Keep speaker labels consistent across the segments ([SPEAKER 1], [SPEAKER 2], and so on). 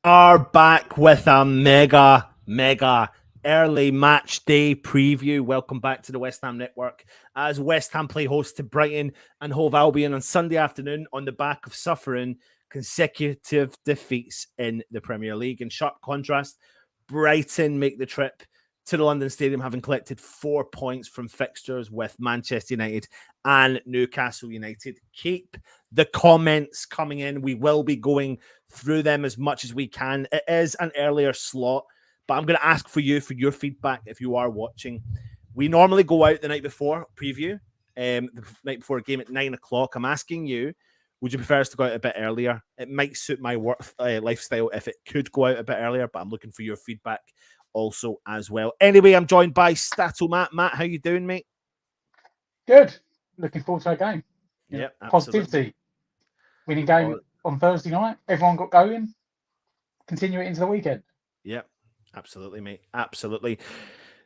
[SPEAKER 1] are back with a mega early match day preview. Welcome back to the West Ham Network as West Ham play host to Brighton and Hove Albion on Sunday afternoon on the back of suffering consecutive defeats in the Premier League. In sharp contrast, Brighton make the trip to the London Stadium, having collected 4 points from fixtures with Manchester United and Newcastle United. Keep the comments coming in. We will be going through them as much as we can. It is an earlier slot, but I'm going to ask for your feedback if you are watching. We normally go out the night before, preview, the night before a game at 9 o'clock. I'm asking you, would you prefer us to go out a bit earlier? It might suit my work lifestyle if it could go out a bit earlier, but I'm looking for your feedback also as well. Anyway, I'm joined by Statistical Matt. Matt, how you doing, mate?
[SPEAKER 2] Good. Looking forward to our game.
[SPEAKER 1] Yeah,
[SPEAKER 2] positivity. Winning game on Thursday night. Everyone got going. Continue it into the weekend.
[SPEAKER 1] Yeah, absolutely, mate. Absolutely.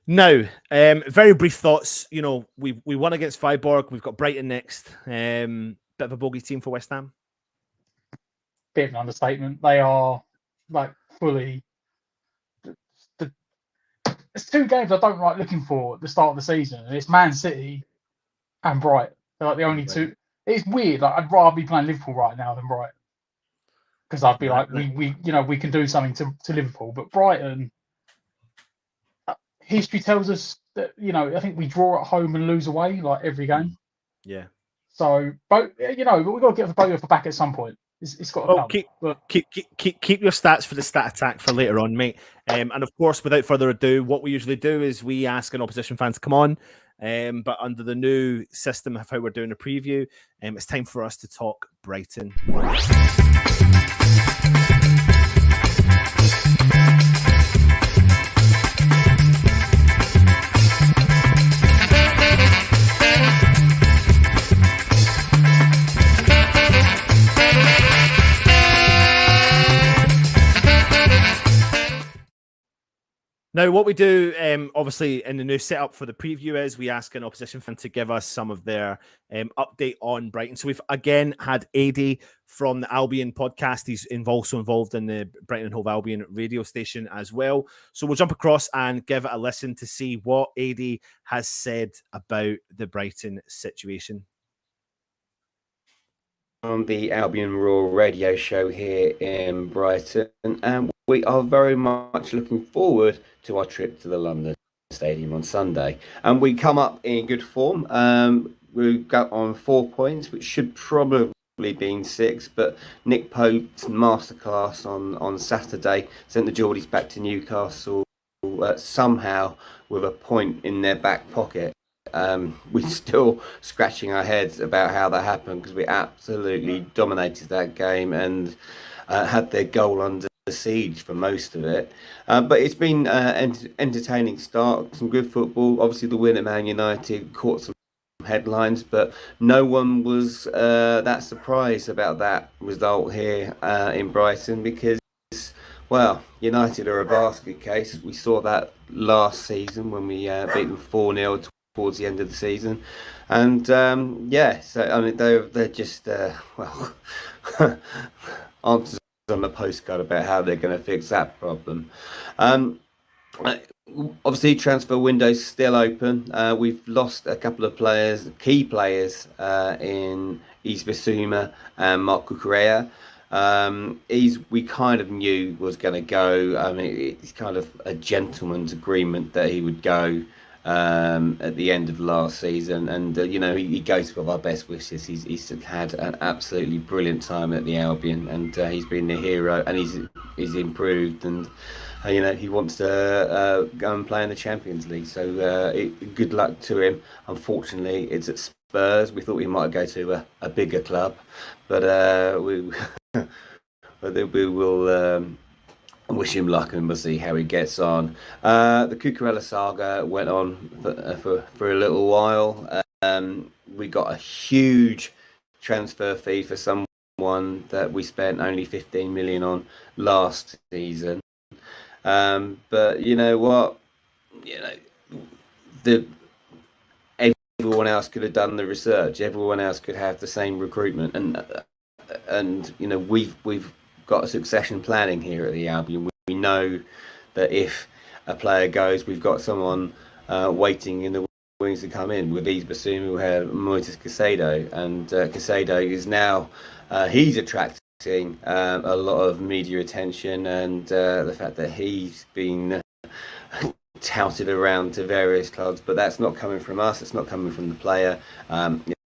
[SPEAKER 1] Now, very brief thoughts. You know, we won against Freiburg. We've got Brighton next. Bit of a bogey team for West Ham.
[SPEAKER 2] Bit of an understatement. They are like fully. There's two games I don't like looking for at the start of the season, and it's Man City and Brighton. They're like the only two. It's weird. Like I'd rather be playing Liverpool right now than Brighton, because I'd be like, we can do something to Liverpool, but Brighton. History tells us that I think we draw at home and lose away like every game.
[SPEAKER 1] Yeah.
[SPEAKER 2] So, but we've got to get the boat off the back at some point. It's got to come.
[SPEAKER 1] Keep your stats for the stat attack for later on, mate. And of course, without further ado, what we usually do is we ask an opposition fan to come on. But under the new system of how we're doing a preview, it's time for us to talk Brighton. Now, what we do, obviously, in the new setup for the preview is we ask an opposition fan to give us some of their update on Brighton. So we've, again, had Adi from the Albion podcast. He's also involved in the Brighton and Hove Albion radio station as well. So we'll jump across and give it a listen to see what Adi has said about the Brighton situation.
[SPEAKER 3] On the Albion Raw radio show here in Brighton, and we are very much looking forward to our trip to the London Stadium on Sunday. And we come up in good form. We've got on 4 points, which should probably be 6, but Nick Pope's masterclass on Saturday sent the Geordies back to Newcastle somehow with a point in their back pocket. We're still scratching our heads about how that happened, because we absolutely dominated that game and had their goal under siege for most of it. But it's been an entertaining start, some good football. Obviously the win at Man United caught some headlines, but no one was that surprised about that result here in Brighton, because, well, United are a basket case. We saw that last season when we beat them 4-0 towards the end of the season, and so I mean they're just answers on the postcard about how they're going to fix that problem. Obviously, transfer window's still open. We've lost a couple of key players in Yves Bissouma and Marc Cucurella. We kind of knew was going to go. I mean, it's kind of a gentleman's agreement that he would go at the end of last season, and he goes with our best wishes. He's had an absolutely brilliant time at the Albion, and he's been the hero, and he's improved, and he wants to go and play in the Champions League. So good luck to him. Unfortunately, it's at Spurs. We thought we might go to a bigger club, but we will. Wish him luck, and we'll see how he gets on. The Cucurella saga went on for a little while. We got a huge transfer fee for someone that we spent only 15 million on last season. But you know what? Everyone else could have done the research. Everyone else could have the same recruitment, and we've got a succession planning here at the Albion. We know that if a player goes, we've got someone waiting in the wings to come in. With Yves Bissouma, we have Moises Caicedo, and Caicedo is now he's attracting a lot of media attention, and the fact that he's been touted around to various clubs, but that's not coming from us. It's not coming from the player.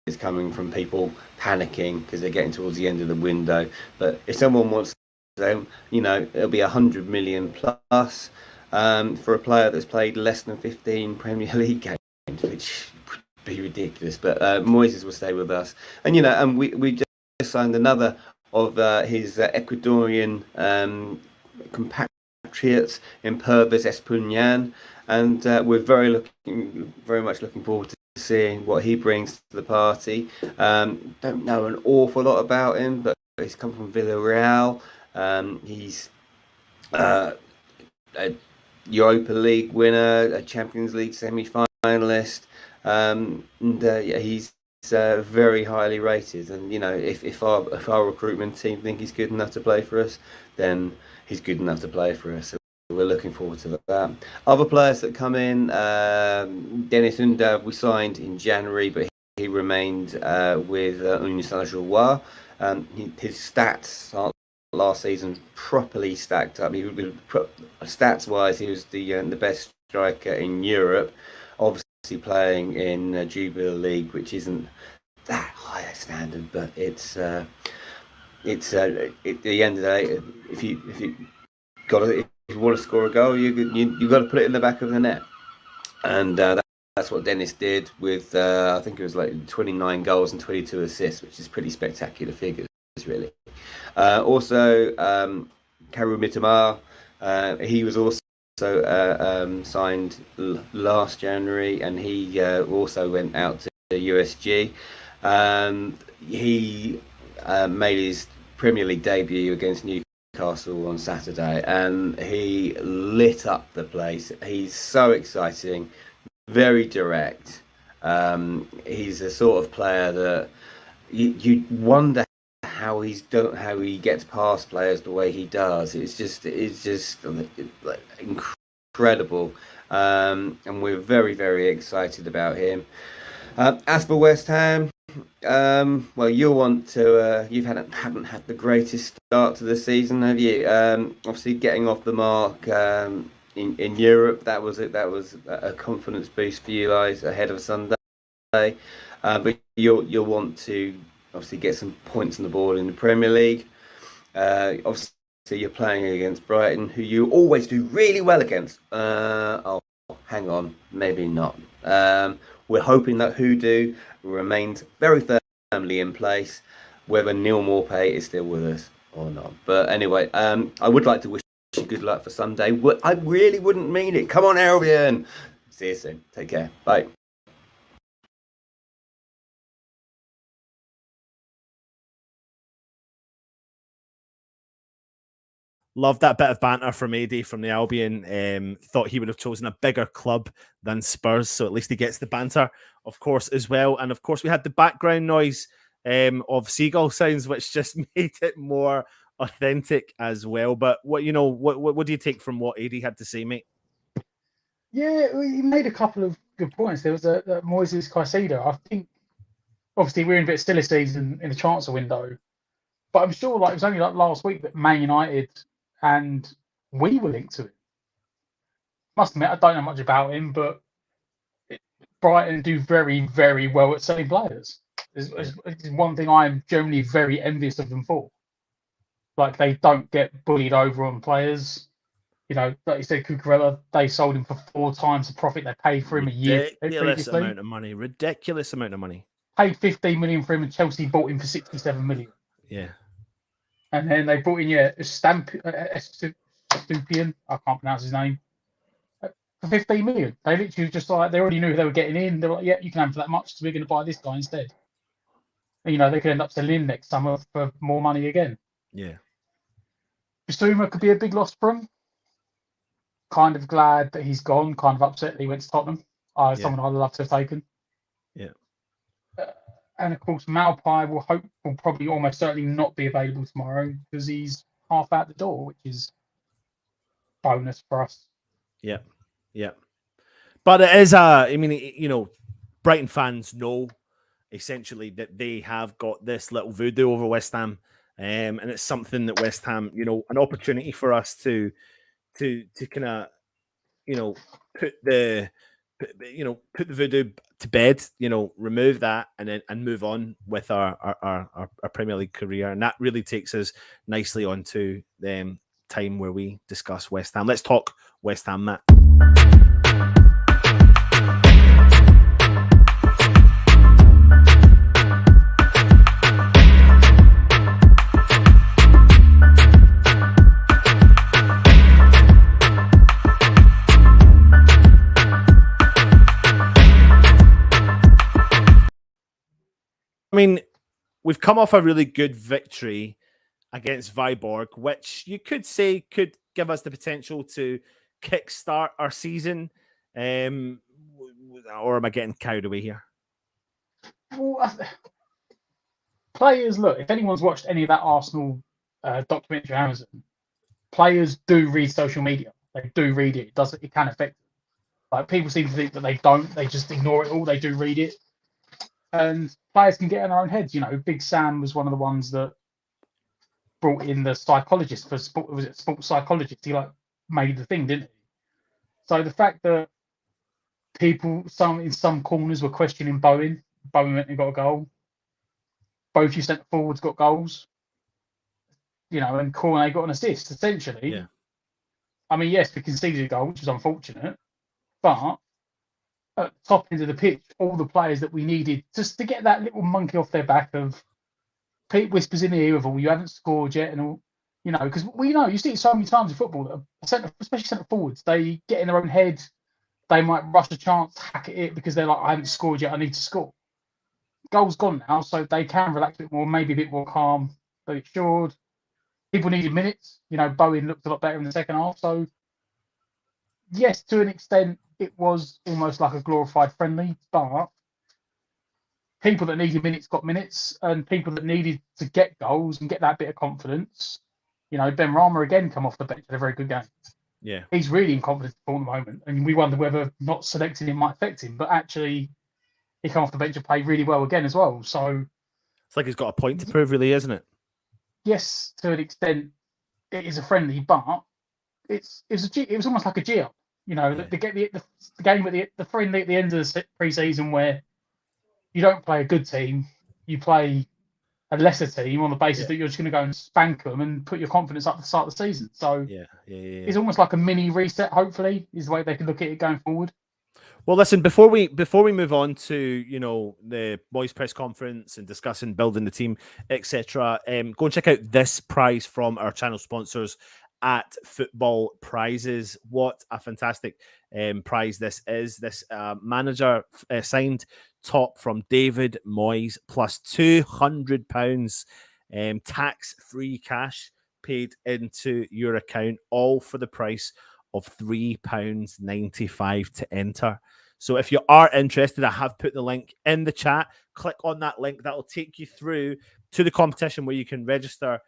[SPEAKER 3] It's coming from people panicking because they're getting towards the end of the window. But if someone wants them, it'll be 100 million plus for a player that's played less than 15 Premier League games, which would be ridiculous. But Moises will stay with us, and we just signed another of his Ecuadorian compatriots in Purvis Espunian, and we're very much looking forward to seeing what he brings to the party. Don't know an awful lot about him, but he's come from Villarreal. He's a Europa League winner, a Champions League semi-finalist, and he's very highly rated. And if our recruitment team think he's good enough to play for us, then he's good enough to play for us. So we're looking forward to that. Other players that come in, Denis Undav we signed in January, but he remained with Union Saint-Gilloise. His stats last season properly stacked up. Stats-wise, he was the best striker in Europe. Obviously playing in Jubilee League, which isn't that high a standard, but it's at the end of the day, if you want to score a goal, you got to put it in the back of the net, and that's what Dennis did with I think it was like 29 goals and 22 assists, which is pretty spectacular figures, really. Also, Karu Mitamar, he was also signed last January, and he also went out to the USG. He made his Premier League debut against Newcastle on Saturday, and he lit up the place. He's so exciting, very direct. He's the sort of player that you wonder how he gets past players the way he does. It's just like incredible, and we're very, very excited about him. As for West Ham, well, you haven't had the greatest start to the season, have you? Obviously, getting off the mark in Europe, that was a confidence boost for you guys ahead of Sunday. But you'll want to obviously get some points on the board in the Premier League. Obviously, you're playing against Brighton, who you always do really well against. Hang on, maybe not. We're hoping that Hoodoo remains very firmly in place, whether Neil Maupay is still with us or not. But anyway, I would like to wish you good luck for Sunday. I really wouldn't mean it. Come on, Albion. See you soon. Take care. Bye.
[SPEAKER 1] Love that bit of banter from AD from the Albion. Thought he would have chosen a bigger club than Spurs, so at least he gets the banter, of course, as well. And of course, we had the background noise of seagull sounds, which just made it more authentic as well. But what do you take from what AD had to say, mate?
[SPEAKER 2] Yeah, he made a couple of good points. There was a Moises Caicedo. I think, obviously, we're in a bit still a season in the transfer window, but I'm sure it was only last week that Man United and we were linked to him. Must admit, I don't know much about him, but Brighton do very, very well at selling players. It's one thing I'm generally very envious of them for. Like, they don't get bullied over on players. Like you said, Cucurella, they sold him for 4 times the profit they paid for him a year previously.
[SPEAKER 1] Ridiculous amount of money.
[SPEAKER 2] Paid 15 million for him, and Chelsea bought him for 67 million.
[SPEAKER 1] Yeah.
[SPEAKER 2] And then they brought in Stupian, I can't pronounce his name, for 15 million. They literally just they already knew who they were getting in. They were like, yeah, you can have for that much, so we're going to buy this guy instead. And, they could end up selling him next summer for more money again.
[SPEAKER 1] Yeah.
[SPEAKER 2] Bissouma could be a big loss for him. Kind of glad that he's gone. Kind of upset that he went to Tottenham. Someone I'd love to have taken.
[SPEAKER 1] Yeah.
[SPEAKER 2] And of course, Maupay will probably almost certainly not be available tomorrow because he's half out the door, which is bonus for us.
[SPEAKER 1] Yeah, yeah. But it is I mean, you know, Brighton fans know essentially that they have got this little voodoo over West Ham, and it's something that West Ham, you know, an opportunity for us to kind of, you know, put the voodoo to bed, you know, remove that and move on with our Premier League career, and that really takes us nicely onto the time where we discuss West Ham. Let's talk West Ham, Matt. I mean, we've come off a really good victory against Viborg, which you could say could give us the potential to kickstart our season. Or am I getting carried away here?
[SPEAKER 2] Well, players, look, if anyone's watched any of that Arsenal documentary on Amazon, players do read social media. They do read it. It can affect them. Like, people seem to think that they don't. They just ignore it all. They do read it. And players can get in their own heads. You know, Big Sam was one of the ones that brought in the psychologist for sport. Was it sports psychologist? He made the thing, didn't he? So the fact that people, in some corners, were questioning Bowen. Bowen went and got a goal. Both your centre forwards got goals. You know, and Cornet got an assist. Essentially,
[SPEAKER 1] yeah.
[SPEAKER 2] I mean, yes, we conceded a goal, which was unfortunate, but at the top end of the pitch, all the players that we needed just to get that little monkey off their back of Pete whispers in the ear of, "Oh, you haven't scored yet," and all, you know, because we know you see it so many times in football that especially centre forwards, they get in their own head. They might rush a chance, hack at it because they're like, "I haven't scored yet. I need to score." Goal's gone now, so they can relax a bit more, maybe a bit more calm. But it's assured. People needed minutes. You know, Bowen looked a lot better in the second half. So, yes, to an extent, it was almost like a glorified friendly, but people that needed minutes got minutes, and people that needed to get goals and get that bit of confidence, you know, Ben Rama again come off the bench, had a very good game.
[SPEAKER 1] Yeah.
[SPEAKER 2] He's really in confidence at the moment, and we wonder whether not selecting him might affect him, but actually he come off the bench and played really well again as well. So
[SPEAKER 1] it's like he's got a point to prove, really, isn't it?
[SPEAKER 2] Yes, to an extent, it is a friendly, but it was almost like a GL. You know,
[SPEAKER 1] Yeah.
[SPEAKER 2] to get the game at the friendly at the end of the pre-season where you don't play a good team, you play a lesser team on the basis that you're just going to go and spank them and put your confidence up at the start of the season. So it's almost like a mini reset. Hopefully, is the way they can look at it going forward.
[SPEAKER 1] Well, listen, before we move on to, you know, the boys' press conference and discussing building the team, etc., go and check out this prize from our channel sponsors at Football Prizes. What a fantastic prize this is. This manager signed top from David Moyes plus £200 tax-free cash paid into your account, all for the price of £3.95 to enter. So if you are interested, I have put the link in the chat. Click on that link. That will take you through to the competition where you can register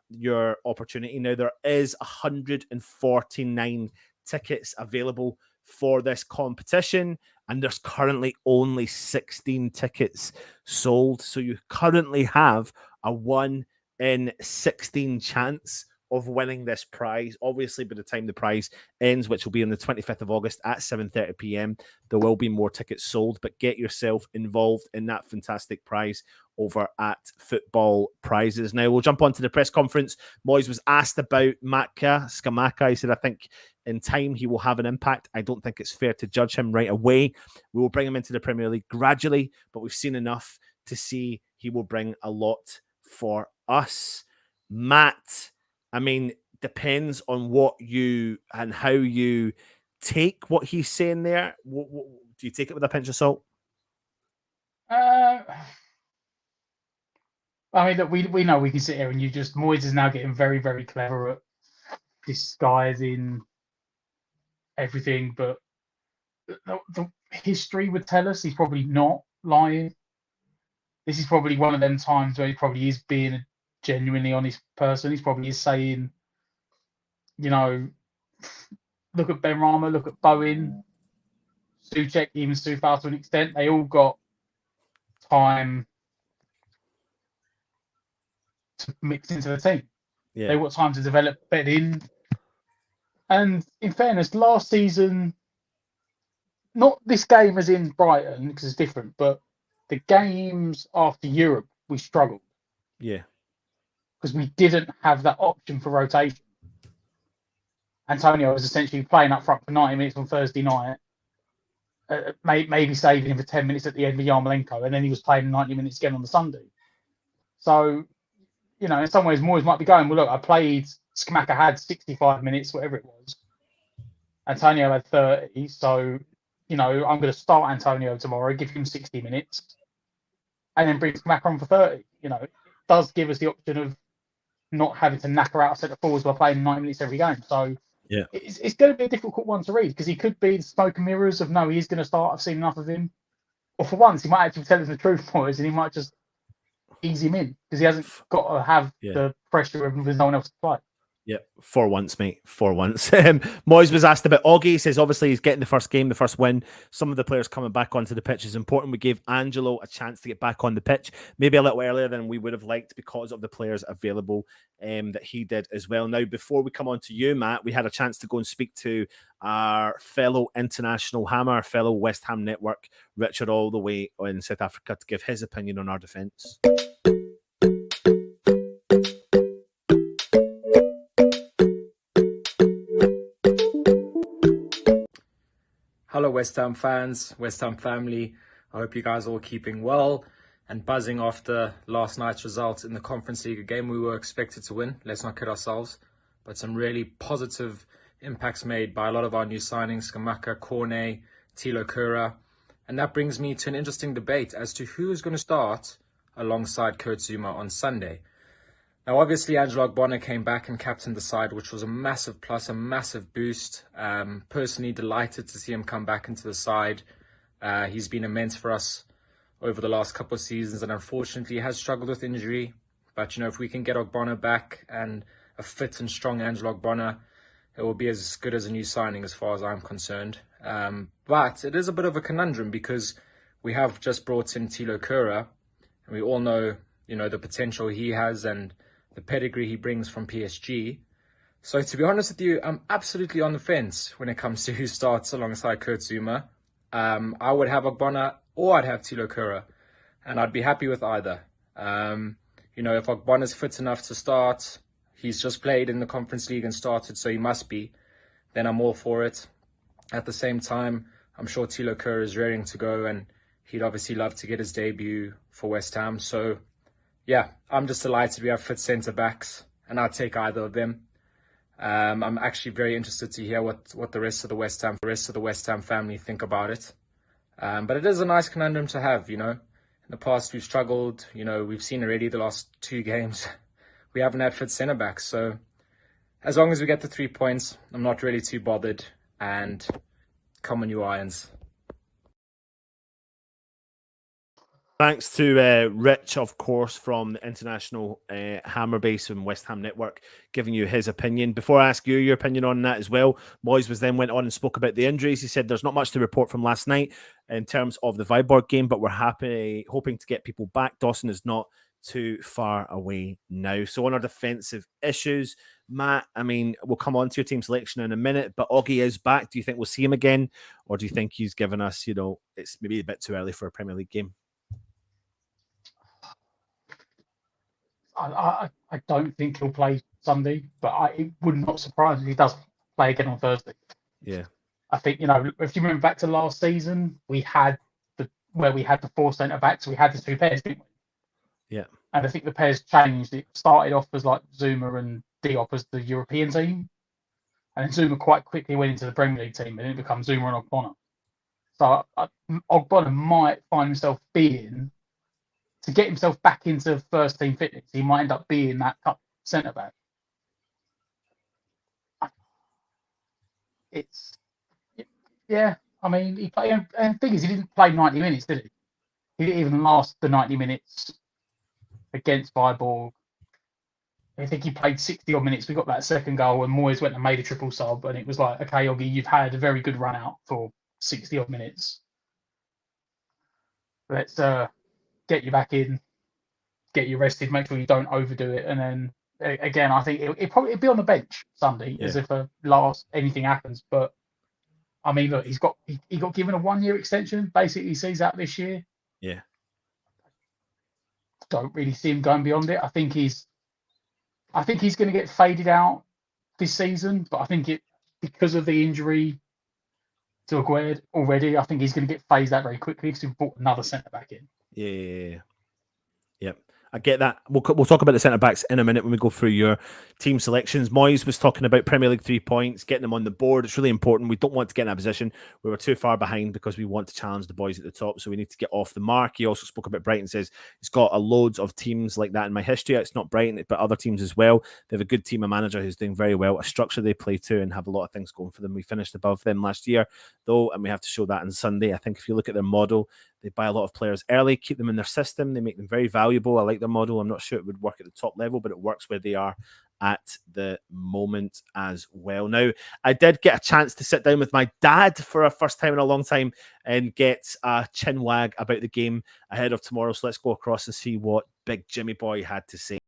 [SPEAKER 1] your opportunity. Now, there is 149 tickets available for this competition, and there's currently only 16 tickets sold. So you currently have a 1 in 16 chance of winning this prize. Obviously, by the time the prize ends, which will be on the 25th of August at 7:30 p.m, there will be more tickets sold, but get yourself involved in that fantastic prize over at Football Prizes. Now, we'll jump on to the press conference. Moyes was asked about Scamacca. He said, I think in time he will have an impact. I don't think it's fair to judge him right away. We will bring him into the Premier League gradually, but we've seen enough to see he will bring a lot for us. Matt, I mean, depends on what you and how you take what he's saying there. Do you take it with a pinch of salt?
[SPEAKER 2] I mean, that we know we can sit here and Moyes is now getting very, very clever at disguising everything, but the history would tell us he's probably not lying. This is probably one of them times where he probably is being genuinely honest person. He's probably saying, you know, look at Ben Rama, look at Bowen, Souček, even Soufal to an extent. They all got time to mix into the team.
[SPEAKER 1] Yeah.
[SPEAKER 2] They got time to develop, bed in. And in fairness, last season, not this game as in Brighton, because it's different, but the games after Europe, we struggled.
[SPEAKER 1] Yeah.
[SPEAKER 2] Because we didn't have that option for rotation. Antonio was essentially playing up front for 90 minutes on Thursday night, maybe saving him for 10 minutes at the end with Yarmolenko, and then he was playing 90 minutes again on the Sunday. So, you know, in some ways, Moyes might be going, well, look, I played, Skamaka had 65 minutes, whatever it was. Antonio had 30, so, you know, I'm going to start Antonio tomorrow, give him 60 minutes, and then bring Skamaka on for 30. You know, it does give us the option of not having to knacker out a centre forwards by playing 90 minutes every game. So,
[SPEAKER 1] yeah,
[SPEAKER 2] it's going to be a difficult one to read because he could be the smoke and mirrors of, no, he is going to start, I've seen enough of him. Or for once, he might actually tell us the truth, boys, and he might just ease him in because he hasn't got to have the pressure of there's no one else to play.
[SPEAKER 1] Yeah, for once, mate. For once. Moyes was asked about Augie. He says, obviously, he's getting the first game, the first win. Some of the players coming back onto the pitch is important. We gave Angelo a chance to get back on the pitch, maybe a little earlier than we would have liked because of the players available that he did as well. Now, before we come on to you, Matt, we had a chance to go and speak to our fellow international Hammer, fellow West Ham network, Richard, all the way in South Africa, to give his opinion on our defence.
[SPEAKER 4] Hello, West Ham fans, West Ham family. I hope you guys are all keeping well and buzzing after last night's results in the Conference League, a game we were expected to win. Let's not kid ourselves. But some really positive impacts made by a lot of our new signings, Skamaka, Cornet, Thilo Kura. And that brings me to an interesting debate as to who is going to start alongside Kurt Zouma on Sunday. Now, obviously, Angelo Ogbonna came back and captained the side, which was a massive plus, a massive boost. Personally delighted to see him come back into the side. He's been immense for us over the last couple of seasons and unfortunately has struggled with injury. But, you know, if we can get Ogbonna back and a fit and strong Angelo Ogbonna, it will be as good as a new signing as far as I'm concerned. But it is a bit of a conundrum because we have just brought in Thilo Kura and we all know, you know, the potential he has and the pedigree he brings from PSG. So to be honest with you, I'm absolutely on the fence when it comes to who starts alongside Kurt Zouma. I would have Ogbonna or I'd have Thilo Kura, and I'd be happy with either. You know, if Ogbonna's fit enough to start, he's just played in the Conference League and started, so he must be, then I'm all for it. At the same time, I'm sure Thilo Kura is raring to go, and he'd obviously love to get his debut for West Ham. So yeah, I'm just delighted we have fit centre-backs, and I'll take either of them. I'm actually very interested to hear what the rest of the West Ham family think about it. But it is a nice conundrum to have, you know. In the past, we've struggled. You know, we've seen already the last 2 games. We haven't had fit centre-backs. So as long as we get the 3 points, I'm not really too bothered. And come on, you Irons.
[SPEAKER 1] Thanks to Rich, of course, from the International Hammer Base and West Ham Network, giving you his opinion. Before I ask you your opinion on that as well, Moyes then went on and spoke about the injuries. He said there's not much to report from last night in terms of the Viborg game, but we're hoping to get people back. Dawson is not too far away now. So on our defensive issues, Matt, I mean, we'll come on to your team selection in a minute, but Augie is back. Do you think we'll see him again? Or do you think he's given us, you know, it's maybe a bit too early for a Premier League game?
[SPEAKER 2] I don't think he'll play Sunday, but it would not surprise me if he does play again on Thursday.
[SPEAKER 1] Yeah.
[SPEAKER 2] I think, you know, if you remember back to last season, we had the 4 centre-backs, we had the 2 pairs, didn't we?
[SPEAKER 1] Yeah.
[SPEAKER 2] And I think the pairs changed. It started off as like Zouma and Diop as the European team. And then Zouma quite quickly went into the Premier League team and then it became Zouma and Ogbonna. So Ogbonna might find himself to get himself back into first team fitness, he might end up being that centre back. I mean, he played, and the thing is, he didn't play 90 minutes, did he? He didn't even last the 90 minutes against Viborg. I think he played 60 odd minutes. We got that second goal, and Moyes went and made a triple sub, and it was like, okay, Oggy, you've had a very good run out for 60 odd minutes. Let's get you back in, get you rested, make sure you don't overdo it, and then again, I think it'd be on the bench Sunday as if anything happens. But I mean, look, he got given a 1 year extension. Basically, he sees out this year.
[SPEAKER 1] Yeah.
[SPEAKER 2] Don't really see him going beyond it. I think he's going to get faded out this season, but I think because of the injury to Aguerd already, I think he's going to get phased out very quickly because we've brought another centre back in.
[SPEAKER 1] Yeah. Yep. I get that. We'll talk about the centre-backs in a minute when we go through your team selections. Moyes was talking about Premier League 3 points, getting them on the board. It's really important. We don't want to get in a position where we're too far behind because we want to challenge the boys at the top, so we need to get off the mark. He also spoke about Brighton, says he's got loads of teams like that in my history. It's not Brighton, but other teams as well. They have a good team, a manager who's doing very well, a structure they play to, and have a lot of things going for them. We finished above them last year, though, and we have to show that on Sunday. I think if you look at their model, they buy a lot of players early, keep them in their system. They make them very valuable. I like their model. I'm not sure it would work at the top level, but it works where they are at the moment as well. Now, I did get a chance to sit down with my dad for a first time in a long time and get a chin wag about the game ahead of tomorrow. So let's go across and see what Big Jimmy Boy had to say.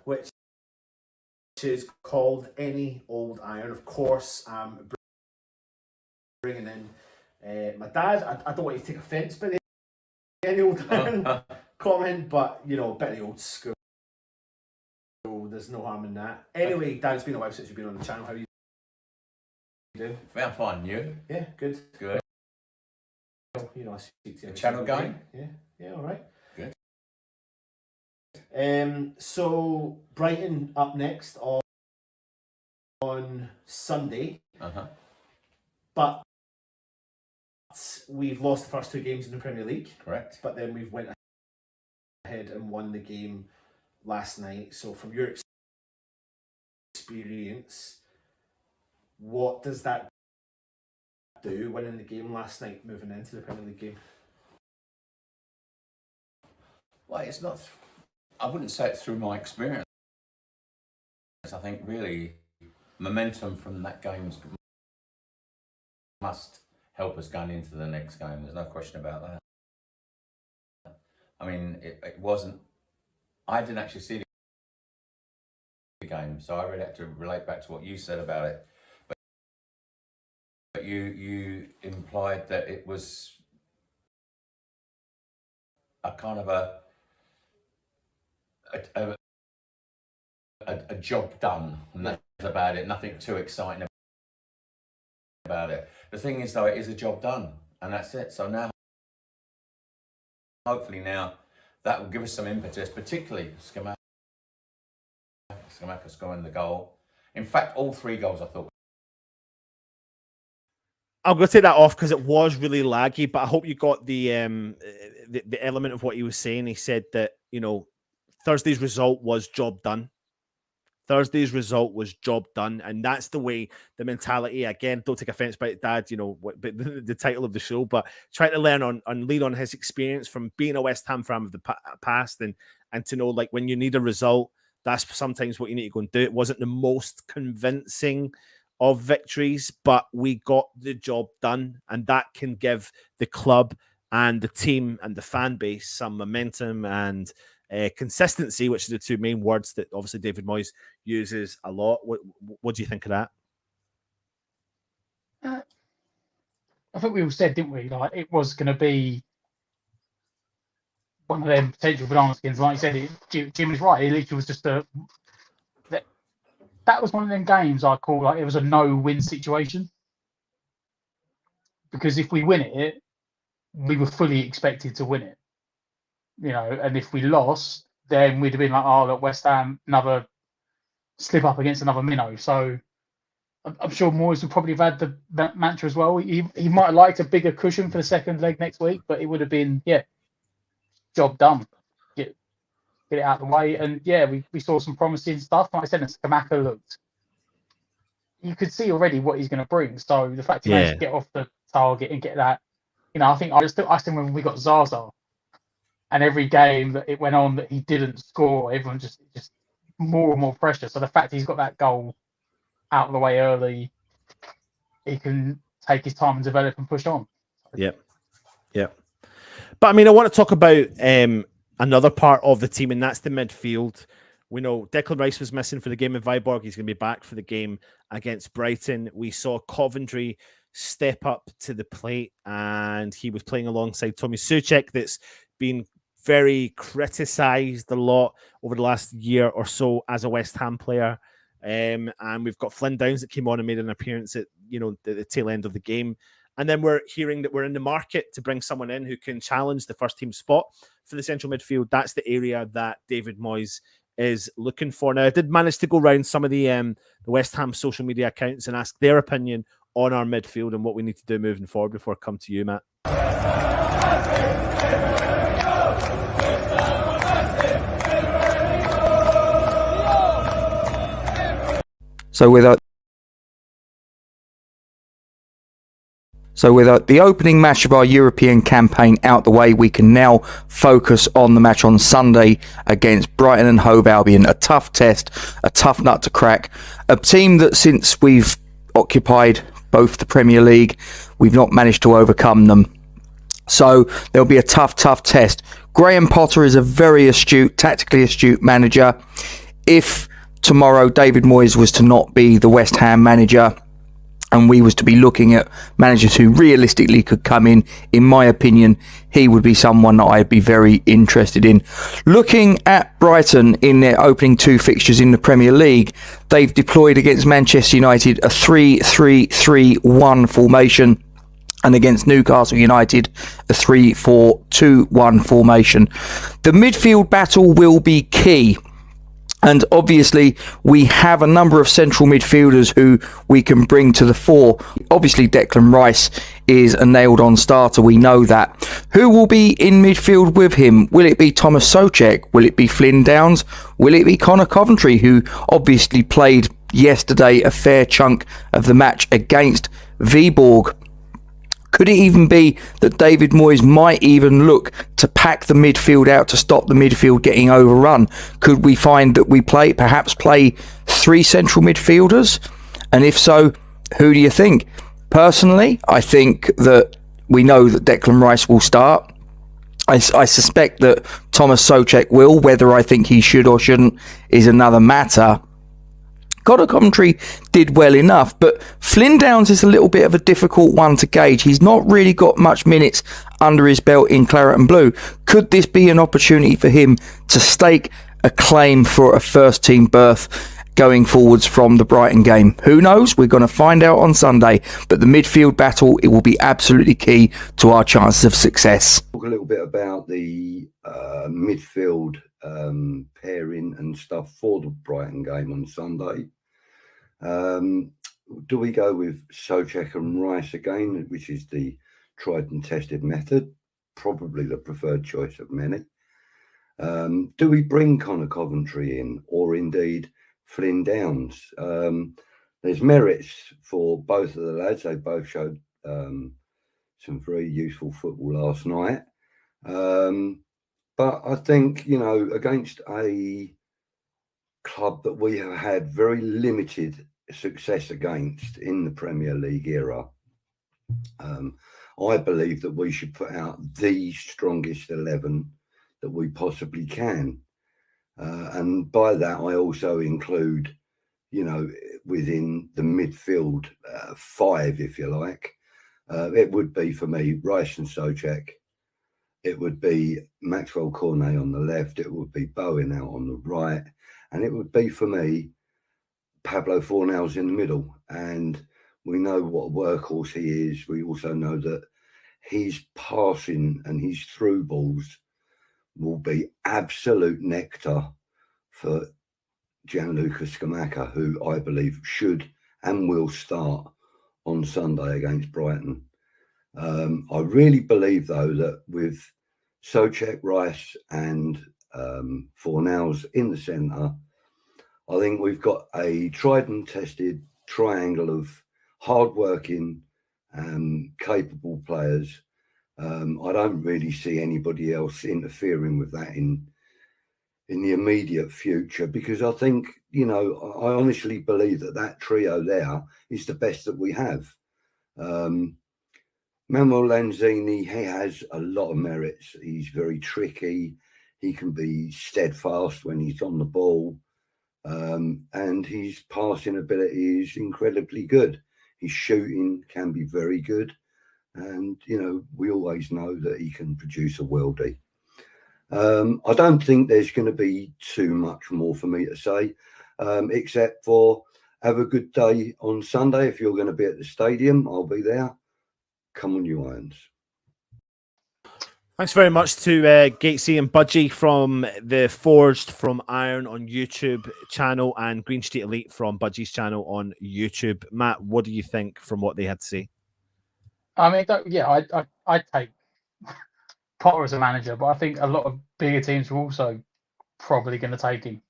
[SPEAKER 1] Which is called Any Old Iron. Of course, bringing in my dad. I don't want you to take offence by the Any Old Iron comment, but, you know, a bit of the old school. There's no harm in that. Anyway, Dad, it's been a while since you've been on the channel. How are you doing?
[SPEAKER 5] I'm fine. You?
[SPEAKER 1] Yeah, good.
[SPEAKER 5] Good.
[SPEAKER 1] You know, I speak to you.
[SPEAKER 5] The channel going?
[SPEAKER 1] Yeah, all right.
[SPEAKER 5] Good.
[SPEAKER 1] So Brighton up next on Sunday. But we've lost the first 2 games in the Premier League.
[SPEAKER 5] Correct.
[SPEAKER 1] But then we've went ahead and won the game last night. So from your experience, what does that do, winning the game last night, moving into the Premier League game?
[SPEAKER 5] Well, it's not. I wouldn't say it's through my experience. I think really momentum from that game must help us going into the next game. There's no question about that. I mean, it wasn't. I didn't actually see the game, so I really had to relate back to what you said about it. But you implied that it was a kind of a job done, and that's about it. Nothing too exciting about it. The thing is, though, it is a job done, and that's it. So now, hopefully now, that will give us some impetus, particularly Scamacca scoring the goal. In fact, all 3 goals I thought.
[SPEAKER 1] I'm going to take that off because it was really laggy, but I hope you got the element of what he was saying. He said that, you know, Thursday's result was job done. Thursday's result was job done, and that's the way the mentality. Again, don't take offense by it, Dad. You know, but the title of the show, but trying to learn and lean on his experience from being a West Ham fan of the past, and to know, like, when you need a result, that's sometimes what you need to go and do. It wasn't the most convincing of victories, but we got the job done, and that can give the club and the team and the fan base some momentum and consistency, which are the 2 main words that obviously David Moyes uses a lot. What do you think of that?
[SPEAKER 2] I think we all said, didn't we? Like, it was going to be one of them potential banana skins. Like you said, Jim was right. It literally was just that was one of them games I call, like, it was a no-win situation. Because if we win it, we were fully expected to win it. You know, and if we lost, then we'd have been like, oh, look, West Ham, another slip up against another minnow. So I'm sure Moyes would probably have had the mantra as well. He might have liked a bigger cushion for the second leg next week, but it would have been, job done. Get it out of the way. And yeah, we saw some promising stuff. Like I said, Skamaka looked. You could see already what he's going to bring. So the fact he managed to get off the target and get that, I think I still when we got Zaza, and every game that it went on that he didn't score, everyone just more and more pressure. So the fact he's got that goal out of the way early, he can take his time and develop and push on.
[SPEAKER 1] Yep. But I mean, I want to talk about another part of the team, and that's the midfield. We know Declan Rice was missing for the game in Viborg. He's going to be back for the game against Brighton. We saw Coventry step up to the plate, and he was playing alongside Tommy Soucek, that's been very criticised a lot over the last year or so as a West Ham player. And we've got Flynn Downs that came on and made an appearance at the tail end of the game. And then we're hearing that we're in the market to bring someone in who can challenge the first team spot for the central midfield. That's the area that David Moyes is looking for. Now, I did manage to go around some of the West Ham social media accounts and ask their opinion on our midfield and what we need to do moving forward before I come to you, Matt.
[SPEAKER 6] So with the opening match of our European campaign out the way, we can now focus on the match on Sunday against Brighton and Hove Albion. A tough test, a tough nut to crack. A team that since we've occupied both the Premier League, we've not managed to overcome them. So there'll be a tough test. Graham Potter is a very tactically astute manager. If tomorrow David Moyes was to not be the West Ham manager, and we was to be looking at managers who realistically could come in my opinion, he would be someone that I'd be very interested in. Looking at Brighton in their opening two fixtures in the Premier League, they've deployed against Manchester United a 3-3-3-1 formation, and against Newcastle United a 3-4-2-1 formation. The midfield battle will be key. And obviously, we have a number of central midfielders who we can bring to the fore. Obviously, Declan Rice is a nailed-on starter. We know that. Who will be in midfield with him? Will it be Thomas Soucek? Will it be Flynn Downs? Will it be Connor Coventry, who obviously played yesterday a fair chunk of the match against Viborg? Could it even be that David Moyes might even look to pack the midfield out to stop the midfield getting overrun? Could we find that we perhaps play three central midfielders? And if so, who do you think? Personally, I think that we know that Declan Rice will start. I suspect that Thomas Soucek will. Whether I think he should or shouldn't is another matter. Connor Coventry did well enough, but Flynn Downs is a little bit of a difficult one to gauge. He's not really got much minutes under his belt in Claret and Blue. Could this be an opportunity for him to stake a claim for a first team berth going forwards from the Brighton game? Who knows? We're going to find out on Sunday, but the midfield battle, it will be absolutely key to our chances of success.
[SPEAKER 7] Talk a little bit about the midfield pairing and stuff for the Brighton game on Sunday. Do we go with Soucek and Rice again, which is the tried and tested method? Probably the preferred choice of many. Do we bring Connor Coventry in, or indeed Flynn Downs? There's merits for both of the lads. They both showed some very useful football last night. But I think, against a club that we have had very limited success against in the Premier League era, I believe that we should put out the strongest 11 that we possibly can. And by that, I also include, within the midfield five, if you like. It would be, for me, Rice and Soucek. It would be Maxwell Cornet on the left. It would be Bowen out on the right. And it would be, for me, Pablo Fornals in the middle. And we know what a workhorse he is. We also know that his passing and his through balls will be absolute nectar for Gianluca Scamacca, who I believe should and will start on Sunday against Brighton. I really believe, though, that with Souček, Rice and Fornals in the centre. I think we've got a tried and tested triangle of hard-working, capable players. I don't really see anybody else interfering with that in the immediate future, because I think, you know, I honestly believe that trio there is the best that we have. Manuel Lanzini, he has a lot of merits. He's very tricky. He can be steadfast when he's on the ball. And his passing ability is incredibly good. His shooting can be very good. And, you know, we always know that he can produce a worldie. I don't think there's going to be too much more for me to say, except for have a good day on Sunday. If you're going to be at the stadium, I'll be there. Come on, you Irons.
[SPEAKER 1] Thanks very much to Gatesy and Budgie from the Forged from Iron on YouTube channel and Green Street Elite from Budgie's channel on YouTube. Matt, what do you think from what they had to say?
[SPEAKER 2] I mean, I take Potter as a manager, but I think a lot of bigger teams are also probably going to take him.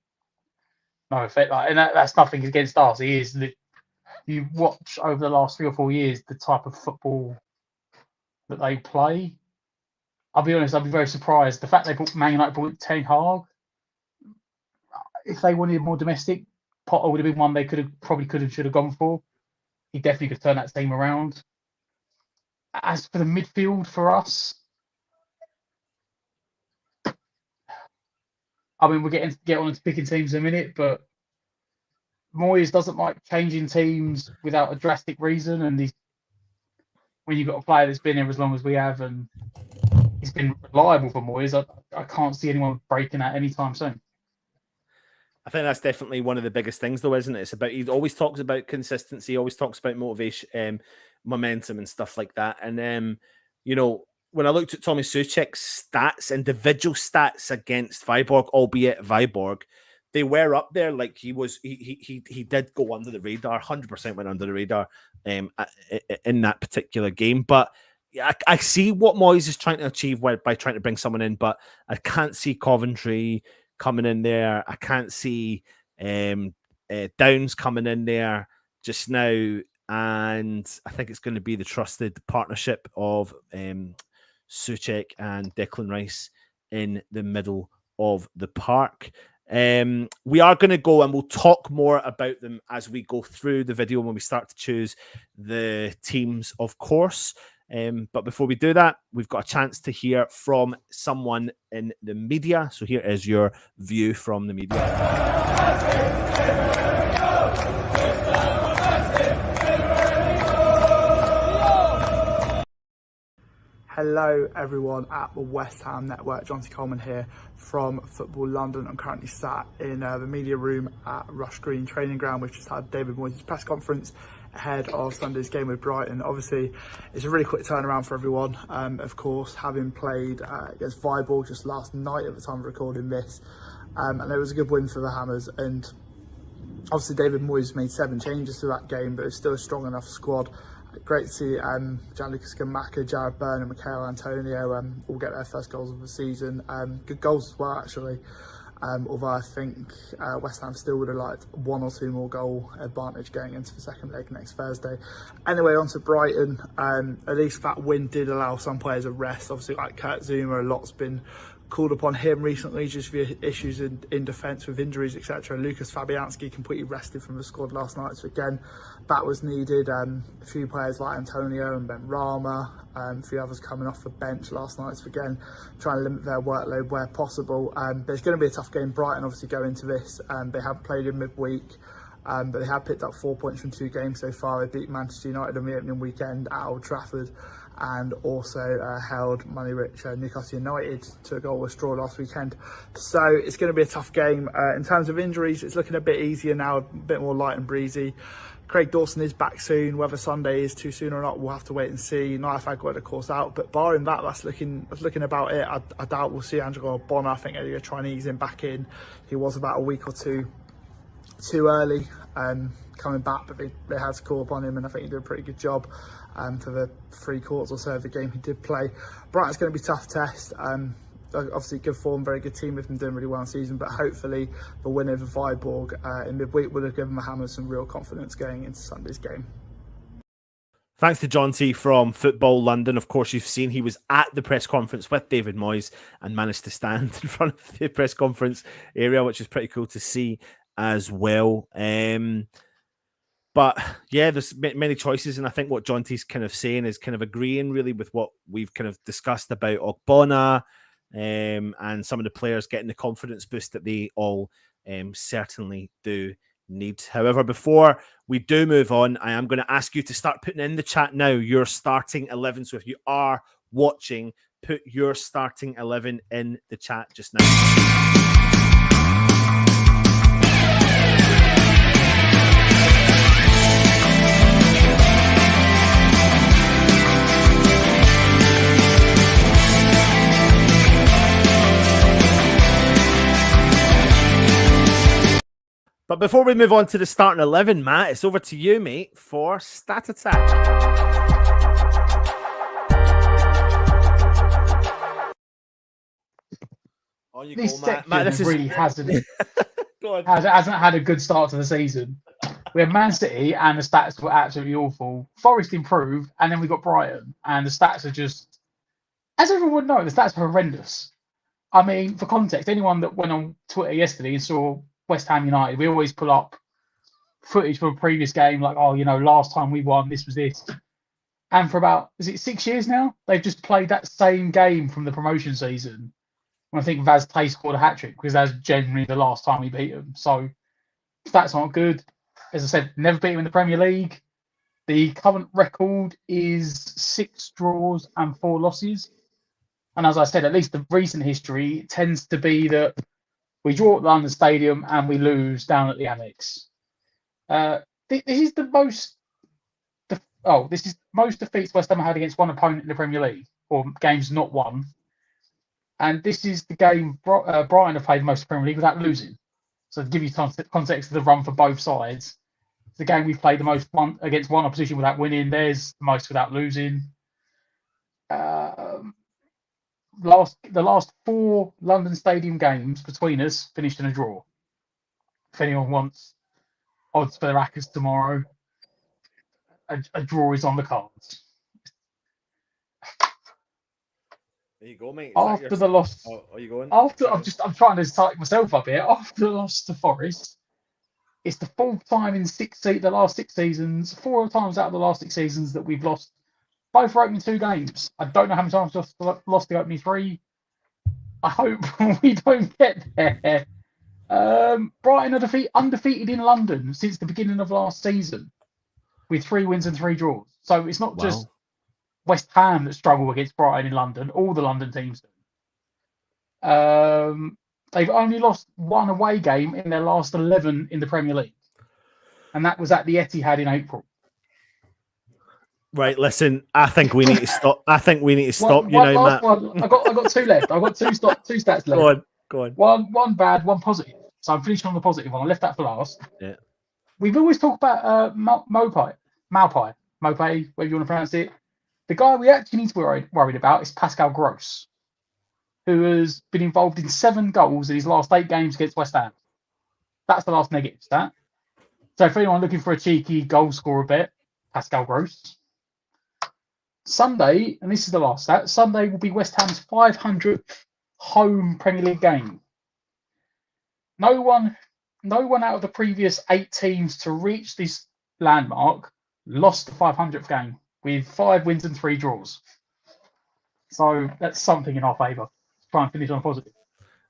[SPEAKER 2] No effect, and that's nothing against us. He is. You watch over the last 3 or 4 years the type of football that they play. I'll be honest, I'd be very surprised. The fact they brought Man United brought Ten Hag, if they wanted more domestic, Potter would have been one they should have gone for. He definitely could turn that team around. As for the midfield for us, I mean, we're get on to picking teams in a minute, but Moyes doesn't like changing teams without a drastic reason, and when you've got a player that's been here as long as we have, and he's been reliable for Moyes, I can't see anyone breaking that anytime soon.
[SPEAKER 1] I think that's definitely one of the biggest things, though, isn't it? It's about, he always talks about consistency, always talks about motivation, momentum, and stuff like that. And you know, when I looked at Tommy Souček's stats, individual stats against Viborg, albeit Viborg, they were up there. Like he did go under the radar, 100% went under the radar in that particular game. But I see what Moyes is trying to achieve by trying to bring someone in, but I can't see Coventry coming in there. I can't see Downs coming in there just now. And I think it's going to be the trusted partnership of Souček and Declan Rice in the middle of the park. We are going to go and we'll talk more about them as we go through the video when we start to choose the teams, of course. But before we do that, we've got a chance to hear from someone in the media. So here is your view from the media.
[SPEAKER 8] Hello everyone at the West Ham Network, Jonty Coleman here from Football London. I'm currently sat in the media room at Rush Green Training Ground, which has had David Moyes' press conference ahead of Sunday's game with Brighton. Obviously, it's a really quick turnaround for everyone, of course, having played against Viborg just last night at the time of recording this. And it was a good win for the Hammers. And obviously, David Moyes made 7 changes to that game, but it's still a strong enough squad. Great to see Gianluca Scamacca, Jared Byrne and Michael Antonio all get their first goals of the season. Good goals as well, actually. Although I think West Ham still would have liked 1 or 2 more goal advantage going into the second leg next Thursday. Anyway, on to Brighton. At least that win did allow some players a rest. Obviously, like Kurt Zouma, a lot's been called upon him recently just for issues in defence with injuries, etc. Lucas Fabianski completely rested from the squad last night, so again that was needed. A few players like Antonio and Ben Rama, a few others coming off the bench last night, so again trying to limit their workload where possible. But it's going to be a tough game. Brighton obviously go into this, they have played in midweek, but they have picked up 4 points from 2 games so far. They beat Manchester United on the opening weekend at Old Trafford, and also held money-rich Newcastle United to a goalless draw last weekend. So it's going to be a tough game. In terms of injuries, it's looking a bit easier now, a bit more light and breezy. Craig Dawson is back soon. Whether Sunday is too soon or not, we'll have to wait and see. Naif got of course out, but barring that, that's looking about it. I doubt we'll see Angelo Bonner. I think they're going to try and ease him back in. He was about a week or two too early coming back, but they had to call upon him, and I think he did a pretty good job. for the 3 quarters or so of the game he did play. Brighton's going to be a tough test. Obviously good form, very good team, with them doing really well in season, but hopefully the win over Viborg in midweek will have given Mohammed some real confidence going into Sunday's game.
[SPEAKER 1] Thanks to John T from Football London. Of course, you've seen he was at the press conference with David Moyes and managed to stand in front of the press conference area, which is pretty cool to see as well. But yeah, there's many choices, and I think what John T's kind of saying is kind of agreeing really with what we've kind of discussed about Ogbonna and some of the players getting the confidence boost that they all certainly do need. However, before we do move on, I am going to ask you to start putting in the chat now your starting 11. So if you are watching, put your starting 11 in the chat just now. But before we move on to the starting 11, Matt, it's over to you, mate, for Stat Attack. On you
[SPEAKER 2] This
[SPEAKER 1] go, Matt.
[SPEAKER 2] section
[SPEAKER 1] Matt, this
[SPEAKER 2] really hasn't
[SPEAKER 1] Go on.
[SPEAKER 2] hasn't had a good start to the season. We had Man City and the stats were absolutely awful. Forest improved, and then we got Brighton, and the stats are just, as everyone would know, the stats are horrendous. I mean, for context, anyone that went on Twitter yesterday and saw West Ham United, we always pull up footage from a previous game, like, oh, you know, last time we won, this was this. And for about, is it 6 years now? They've just played that same game from the promotion season. And I think Vaz Tay scored a hat-trick because that's generally the last time we beat them. So stats aren't good. As I said, never beat them in the Premier League. The current record is 6 draws and 4 losses. And as I said, at least the recent history tends to be that we draw at London Stadium and we lose down at the Annex. This is the most. This is most defeats West Ham had against one opponent in the Premier League, or games not won. And this is the game Brighton have played most of the Premier League without losing. So to give you context of the run for both sides, it's the game we've played the most against one opposition without winning. There's the most without losing. The last 4 London Stadium games between us finished in a draw. If anyone wants odds for the Rackers tomorrow, a draw is on the cards.
[SPEAKER 1] There you go, mate.
[SPEAKER 2] After the loss,
[SPEAKER 1] are you going?
[SPEAKER 2] I'm trying to psych myself up here. After the loss to Forest, it's the 4th time in the last 6 seasons, 4 times out of the last 6 seasons that we've lost both opening 2 games. I don't know how many times we've lost the opening 3. I hope we don't get there. Brighton are undefeated in London since the beginning of last season, with 3 wins and 3 draws. So it's not just West Ham that struggle against Brighton in London. All the London teams do. They've only lost 1 away game in their last 11 in the Premier League, and that was at the Etihad in April.
[SPEAKER 1] Right, listen, I think we need to stop. Matt.
[SPEAKER 2] I got 2 left. I've got 2 stats left.
[SPEAKER 1] Go on.
[SPEAKER 2] One bad, one positive. So I'm finishing on the positive one. I left that for last.
[SPEAKER 1] Yeah.
[SPEAKER 2] We've always talked about Maupai, whatever you want to pronounce it. The guy we actually need to be worried about is Pascal Gross, who has been involved in 7 goals in his last 8 games against West Ham. That's the last negative stat. So for anyone looking for a cheeky goal scorer bet, Pascal Gross. Sunday, and this is the last stat, Sunday will be West Ham's 500th home Premier League game. No one out of the previous 8 teams to reach this landmark lost the 500th game with 5 wins and 3 draws. So that's something in our favour. Try and finish on a positive.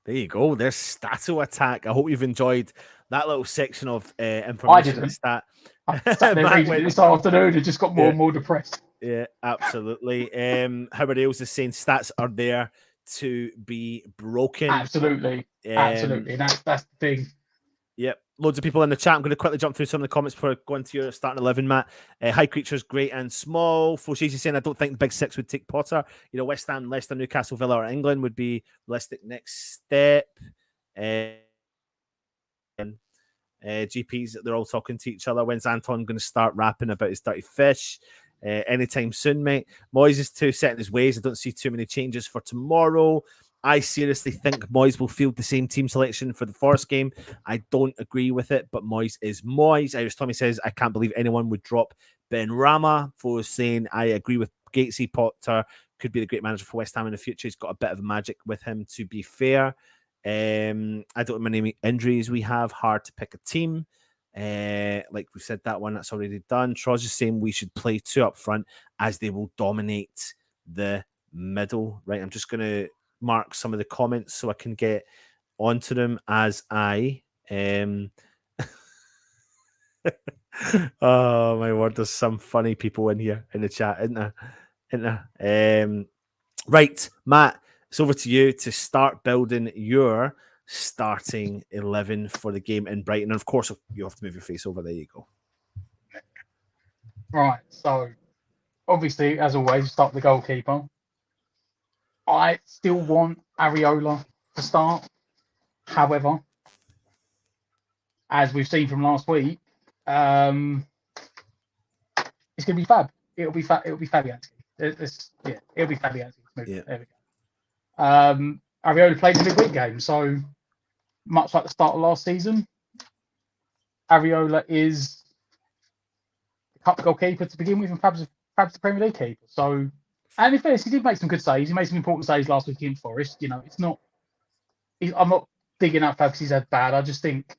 [SPEAKER 1] There you go. There's Stato Attack. I hope you've enjoyed that little section of information.
[SPEAKER 2] I didn't.
[SPEAKER 1] Stat.
[SPEAKER 2] I sat there reading it this afternoon and just got more and more depressed.
[SPEAKER 1] Yeah, absolutely. Howard Ailes is saying stats are there to be broken.
[SPEAKER 2] Absolutely. Absolutely. That's the thing.
[SPEAKER 1] Yep. Loads of people in the chat. I'm going to quickly jump through some of the comments before I go into your starting 11, Matt. High Creatures, great and small. Foshi's saying, I don't think the big 6 would take Potter. You know, West Ham, Leicester, Newcastle, Villa, or England would be realistic next step. GPs, they're all talking to each other. When's Anton going to start rapping about his dirty fish? anytime soon, mate. Moyes is too set in his ways. I don't see too many changes for tomorrow. I seriously think Moyes will field the same team selection for the Forest game. I don't agree with it, but Moyes is Moyes. Irish Tommy says, I can't believe anyone would drop Ben Rama. For saying, I agree with Gatesy. Potter could be the great manager for West Ham in the future. He's got a bit of magic with him, to be fair. I don't know how many injuries we have. Hard to pick a team. Like we said, that one that's already done. Troz is saying we should play 2 up front as they will dominate the middle. Right, I'm just going to mark some of the comments so I can get onto them as I oh my word, there's some funny people in here in the chat, isn't there? Right, Matt, it's over to you to start building your starting 11 for the game in Brighton. And of course, you have to move your face over. There you go.
[SPEAKER 2] Right, so obviously, as always, start with the goalkeeper. I still want Areola to start. However, as we've seen from last week, it's going to be Fab. It'll be Fabianski. It'll be Fabianski.
[SPEAKER 1] Yeah.
[SPEAKER 2] There we go. Areola played in the midweek game, so much like the start of last season, Areola is the cup goalkeeper to begin with, and Fab's the Premier League keeper. So, and in fairness, he did make some good saves. He made some important saves last week in Forest. You know, it's not. I'm not digging out Fab because he's had bad. I just think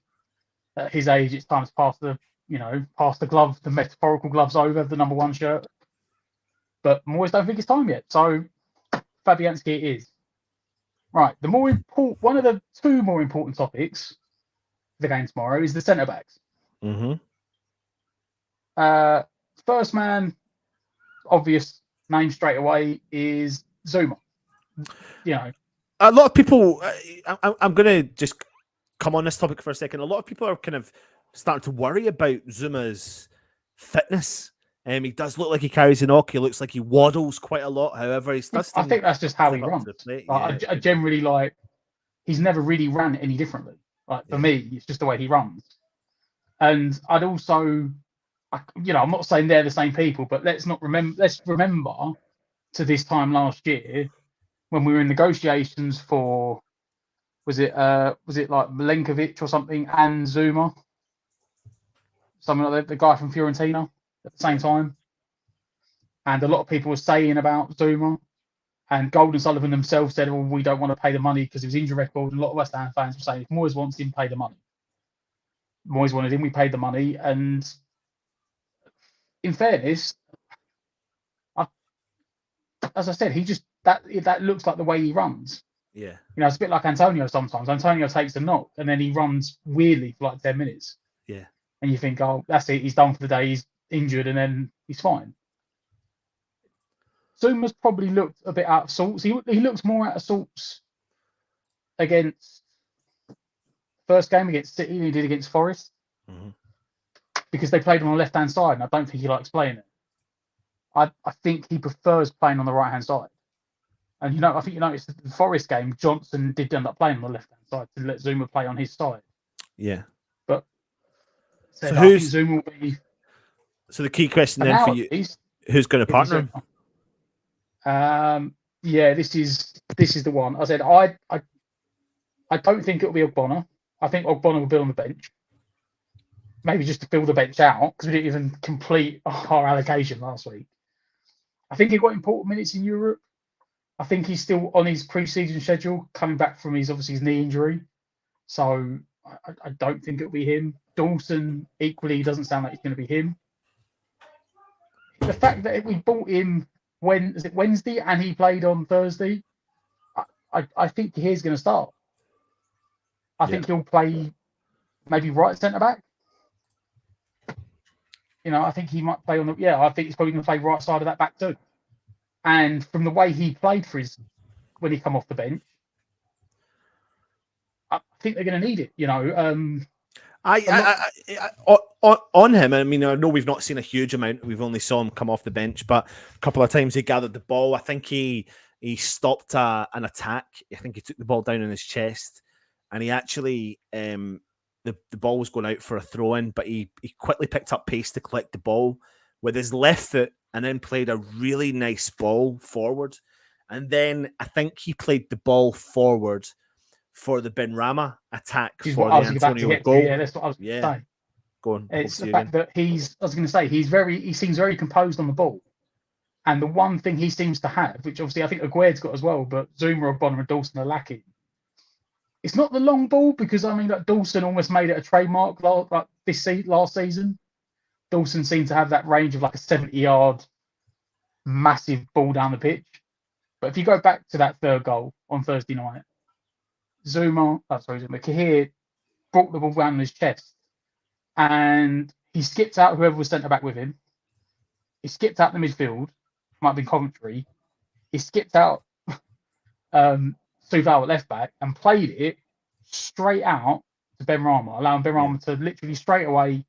[SPEAKER 2] at his age, it's time to pass the glove, the metaphorical gloves over the number 1 shirt. But Moyes don't think it's time yet. So Fabianski it is. Right. One of the 2 more important topics of the game tomorrow is the centre backs.
[SPEAKER 1] Mm-hmm.
[SPEAKER 2] First man, obvious name straight away is Zuma. You know,
[SPEAKER 1] a lot of people. I'm going to just come on this topic for a second. A lot of people are kind of starting to worry about Zuma's fitness. He does look like he carries a knock. He looks like he waddles quite a lot. However, he's
[SPEAKER 2] I think that's just how he runs. I generally he's never really ran any differently. Like for me, it's just the way he runs. And I'd also, I'm not saying they're the same people, but let's remember to this time last year when we were in negotiations for, was it like Milenkovic or something and Zuma, something like that, the guy from Fiorentina at the same time. And a lot of people were saying about Zuma, and Gold and Sullivan themselves said, well, we don't want to pay the money because it was injury record. And a lot of West Ham fans were saying, if Moyes wants him, pay the money. Moyes wanted him, we paid the money. And in fairness, as I said, he just, that looks like the way he runs.
[SPEAKER 1] Yeah.
[SPEAKER 2] You know, it's a bit like Antonio sometimes. Antonio takes a knock and then he runs weirdly for like 10 minutes.
[SPEAKER 1] Yeah.
[SPEAKER 2] And you think, oh, that's it. He's done for the day. He's injured and then he's fine. Zuma's probably looked a bit out of sorts. He looks more out of sorts against first game against City than he did against Forest.
[SPEAKER 1] Mm-hmm.
[SPEAKER 2] Because they played on the left-hand side and I don't think he likes playing it. I think he prefers playing on the right-hand side. And, I think you noticed the Forest game, Johnson did end up playing on the left-hand side to let Zuma play on his side.
[SPEAKER 1] Yeah.
[SPEAKER 2] But
[SPEAKER 1] so
[SPEAKER 2] I think Zuma will be...
[SPEAKER 1] So the key question then for you, who's going to partner him?
[SPEAKER 2] This is the one. I said, I don't think it'll be Ogbonna. I think Ogbonna will be on the bench. Maybe just to fill the bench out because we didn't even complete our allocation last week. I think he got important minutes in Europe. I think he's still on his pre-season schedule, coming back from his knee injury. So I don't think it'll be him. Dawson equally doesn't sound like it's going to be him. The fact that we bought him Wednesday and he played on Thursday, I think he's going to start. I think he'll play maybe right centre back. I think he might play on the. Yeah, I think he's probably going to play right side of that back too. And from the way he played when he come off the bench, I think they're going to need it.
[SPEAKER 1] On him, I mean, I know we've not seen a huge amount. We've only saw him come off the bench, but a couple of times he gathered the ball. I think he stopped an attack. I think he took the ball down on his chest, and he actually the ball was going out for a throw in, but he quickly picked up pace to collect the ball with his left foot and then played a really nice ball forward. And then I think he played the ball forward for the Benrahma attack for the Antonio goal.
[SPEAKER 2] Yeah, that's what I was going to say.
[SPEAKER 1] Go on.
[SPEAKER 2] It's the fact that he seems very composed on the ball. And the one thing he seems to have, which obviously I think Aguerd's got as well, but Zuma, Bonner and Dawson are lacking. It's not the long ball, because I mean, like, Dawson almost made it a trademark last season. Dawson seemed to have that range of like a 70-yard massive ball down the pitch. But if you go back to that third goal on Thursday night, Kahir brought the ball round his chest, and he skipped out whoever was centre back with him. He skipped out the midfield, might have been Coventry. He skipped out Suvall at left back and played it straight out to Benrahma, allowing Benrahma to literally straight away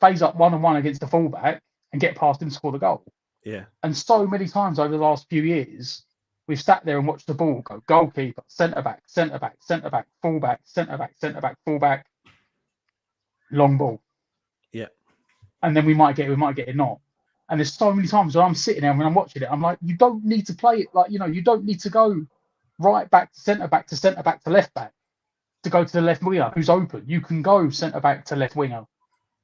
[SPEAKER 2] phase up 1-on-1 against the fullback and get past him to score the goal.
[SPEAKER 1] Yeah.
[SPEAKER 2] And so many times over the last few years, we've sat there and watched the ball go goalkeeper, centre back, fullback, centre back, fullback, long ball.
[SPEAKER 1] Yeah.
[SPEAKER 2] And then we might get it not. And there's so many times when I'm sitting there and when I'm watching it, I'm like, you don't need to play it like, you don't need to go right back to centre back to left back to go to the left winger who's open. You can go centre back to left winger,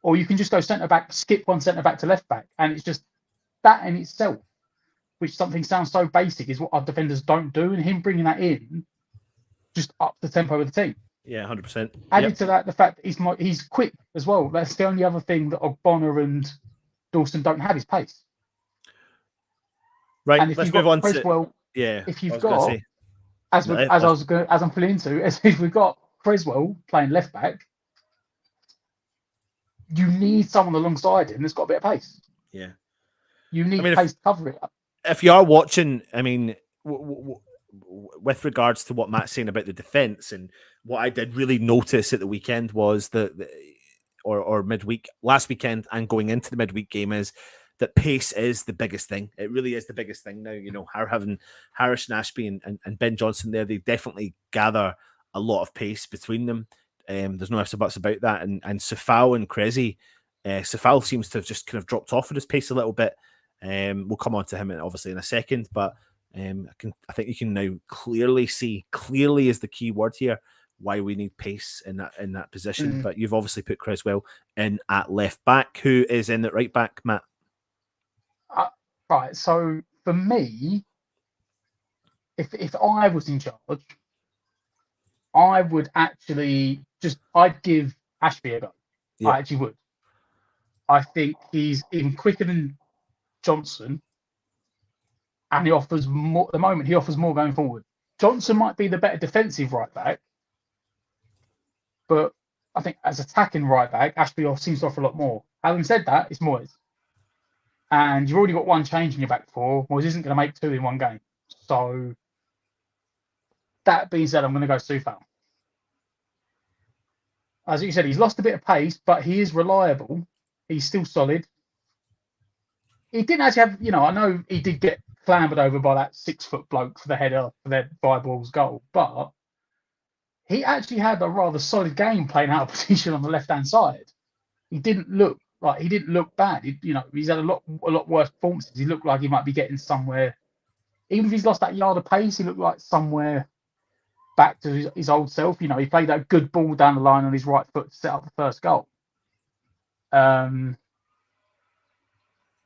[SPEAKER 2] or you can just go centre back, skip one centre back to left back. And it's just that in itself, which something sounds so basic, is what our defenders don't do. And him bringing that in just up the tempo of the team.
[SPEAKER 1] Yeah, 100%.
[SPEAKER 2] Added to that, the fact that he's quick as well. That's the only other thing that Ogbonna and Dawson don't have, is pace.
[SPEAKER 1] Right,
[SPEAKER 2] and if
[SPEAKER 1] let's
[SPEAKER 2] move
[SPEAKER 1] on
[SPEAKER 2] Creswell,
[SPEAKER 1] to... Yeah,
[SPEAKER 2] if you've got... As I'm pulling into, if we've got Creswell playing left back, you need someone alongside him that's got a bit of pace.
[SPEAKER 1] Yeah.
[SPEAKER 2] You need pace to cover it.
[SPEAKER 1] If you are watching, I mean, with regards to what Matt's saying about the defence, and what I did really notice at the weekend was or midweek, last weekend and going into the midweek game, is that pace is the biggest thing. It really is the biggest thing now. Having Harris and Ashby and Ben Johnson there, they definitely gather a lot of pace between them. There's no ifs or buts about that. And Safal and Cressy, Safal seems to have just kind of dropped off at his pace a little bit. We'll come on to him obviously in a second, but I think you can now clearly see, clearly is the key word here, why we need pace in that position. But you've obviously put Creswell in at left back. Who is in at right back, Matt?
[SPEAKER 2] Right. So for me, if I was in charge, I would actually I'd give Ashby a go. Yeah. I actually would. I think he's even quicker than Johnson, and he offers more. At the moment, he offers more going forward. Johnson might be the better defensive right back, but I think as attacking right back, Ashby seems to offer a lot more. Having said that, it's Moyes, and you've already got one change in your back four. Moyes isn't going to make two in one game. So that being said, I'm going to go Sufal. As you said, he's lost a bit of pace, but he is reliable. He's still solid. He didn't actually have, I know he did get clambered over by that 6-foot bloke for the header for their Vibal's goal, but he actually had a rather solid game playing out of position on the left-hand side. He didn't look bad. He's had a lot worse performances. He looked like he might be getting somewhere. Even if he's lost that yard of pace, he looked like somewhere back to his old self. He played that good ball down the line on his right foot to set up the first goal.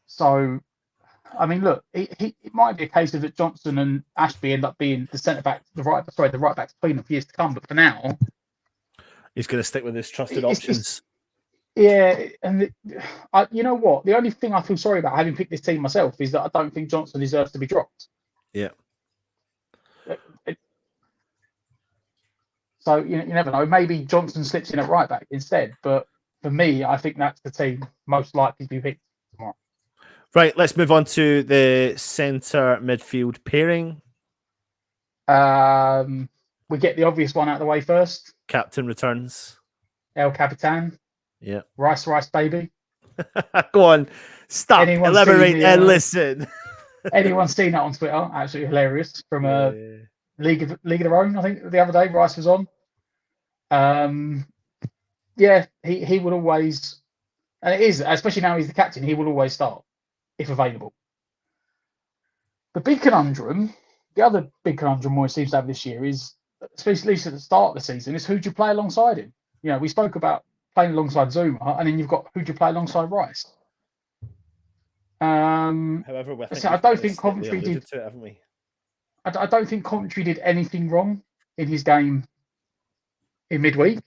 [SPEAKER 2] So, I mean, look, it might be a case of that Johnson and Ashby end up being the centre back, the right backs between them for years to come. But for now,
[SPEAKER 1] he's going to stick with his trusted options.
[SPEAKER 2] And you know what? The only thing I feel sorry about having picked this team myself is that I don't think Johnson deserves to be dropped.
[SPEAKER 1] Yeah.
[SPEAKER 2] So you never know. Maybe Johnson slips in at right back instead. But for me, I think that's the team most likely to be picked tomorrow.
[SPEAKER 1] Right, let's move on to the centre midfield pairing.
[SPEAKER 2] We get the obvious one out of the way first.
[SPEAKER 1] Captain returns.
[SPEAKER 2] El Capitan.
[SPEAKER 1] Yeah.
[SPEAKER 2] Rice, baby.
[SPEAKER 1] Go on. Stop. Elaborate and listen.
[SPEAKER 2] Anyone seen that on Twitter? Absolutely hilarious. From League of Their Own, I think the other day Rice was on. He would always, and it is, especially now he's the captain, he will always start. if available. The big conundrum, the other big conundrum Moyes seems to have this year is, especially at the start of the season, is who do you play alongside him? You know, we spoke about playing alongside Zuma, and then you've got who do you play alongside Rice?
[SPEAKER 1] However,
[SPEAKER 2] I don't think Coventry did.
[SPEAKER 1] To it, haven't we?
[SPEAKER 2] I don't think Coventry did anything wrong in his game in midweek.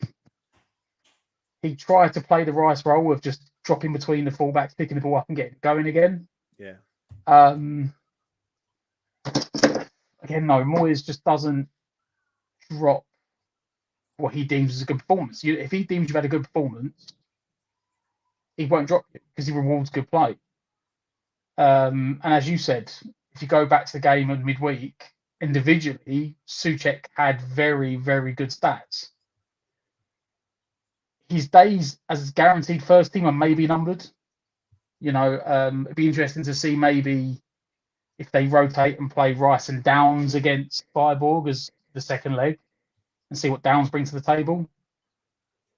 [SPEAKER 2] He tried to play the Rice role of just dropping between the fullbacks, picking the ball up and getting it going again.
[SPEAKER 1] Yeah.
[SPEAKER 2] Again, no, Moyes just doesn't drop what he deems as a good performance. If he deems you've had a good performance, he won't drop you because he rewards good play. And as you said, if you go back to the game of midweek, individually, Souček had very, very good stats. His days as guaranteed first team are maybe numbered. You know, it'd be interesting to see maybe if they rotate and play Rice and Downs against Freiburg as the second leg and see what Downs brings to the table.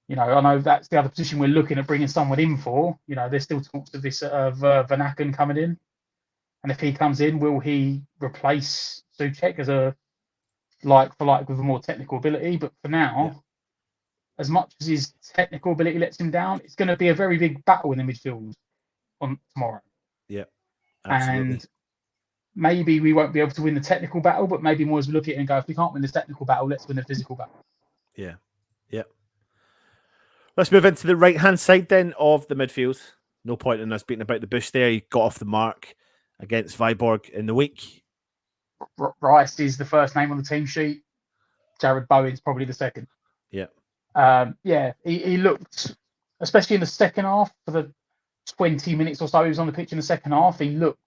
[SPEAKER 2] You know, I know that's the other position we're looking at bringing someone in for. You know, there's still talks of this Van Aken coming in. And if he comes in, will he replace Souček as a like for like with a more technical ability? But for now, as much as his technical ability lets him down, it's going to be a very big battle in the midfield on tomorrow.
[SPEAKER 1] Yeah, absolutely.
[SPEAKER 2] And maybe we won't be able to win the technical battle, but maybe Moyes will look at it and go, if we can't win the technical battle, let's win the physical battle.
[SPEAKER 1] Yeah. Let's move into the right-hand side then of the midfield. No point in us beating about the bush there. He got off the mark against Viborg in the week.
[SPEAKER 2] Rice is the first name on the team sheet. Jared Bowen's probably the second.
[SPEAKER 1] Yeah.
[SPEAKER 2] He looked, especially in the second half, for the 20 minutes or so he was on the pitch in the second half, he looked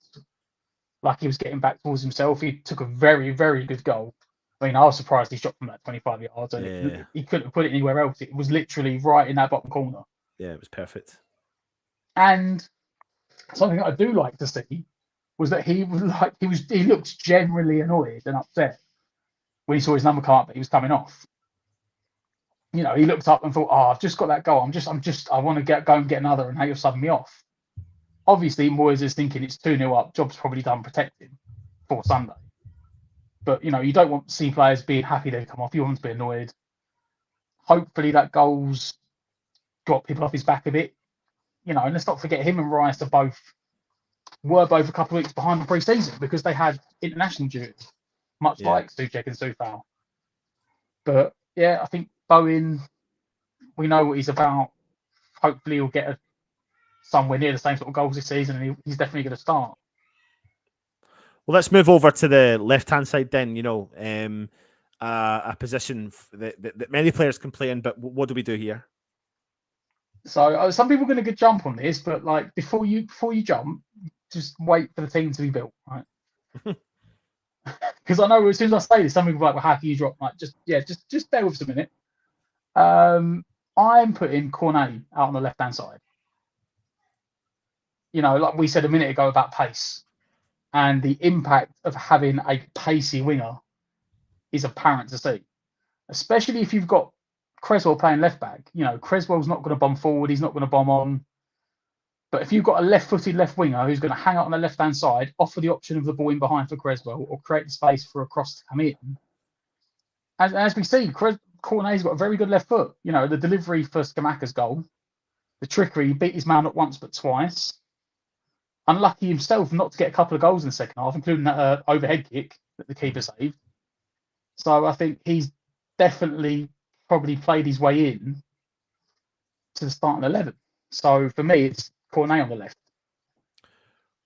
[SPEAKER 2] like he was getting back towards himself. He took a very, very good goal. I mean, I was surprised he shot from that 25 yards. And he couldn't have put it anywhere else. It was literally right in that bottom corner.
[SPEAKER 1] Yeah, it was perfect.
[SPEAKER 2] And something that I do like to see was that he looked generally annoyed and upset when he saw his number come up, but he was coming off. You know, he looked up and thought, I've just got that goal. I want to go and get another, and now you're subbing me off. Obviously, Moyes is thinking it's 2-0 up. Job's probably done protecting for Sunday. But, you know, you don't want to see players being happy they come off. You want them to be annoyed. Hopefully that goal's got people off his back a bit. You know, and let's not forget him and Rice were both a couple of weeks behind the pre-season because they had international duties, much like Souček and Soufal. But, yeah, I think Bowen, we know what he's about. Hopefully he'll get somewhere near the same sort of goals this season, and he's definitely going to start.
[SPEAKER 1] Well, let's move over to the left-hand side then. You know, a position that many players can play in, but what do we do here?
[SPEAKER 2] So some people are going to jump on this, but like before you jump, just wait for the team to be built, right? Because I know as soon as I say this, some people are like, well, how can you drop? Like, just bear with us a minute. I'm putting Cornet out on the left-hand side. You know, like we said a minute ago about pace, and the impact of having a pacey winger is apparent to see, especially if you've got Creswell playing left back. You know, Creswell's not going to bomb forward, he's not going to bomb on. But if you've got a left-footed left winger who's going to hang out on the left-hand side, offer the option of the ball in behind for Creswell, or create the space for a cross to come in. As we see, Cornet's got a very good left foot. You know, the delivery for Skamaka's goal, the trickery, he beat his man not once but twice. Unlucky himself not to get a couple of goals in the second half, including that overhead kick that the keeper saved. So I think he's definitely probably played his way in to the starting 11. So for me, it's Cornet on the left.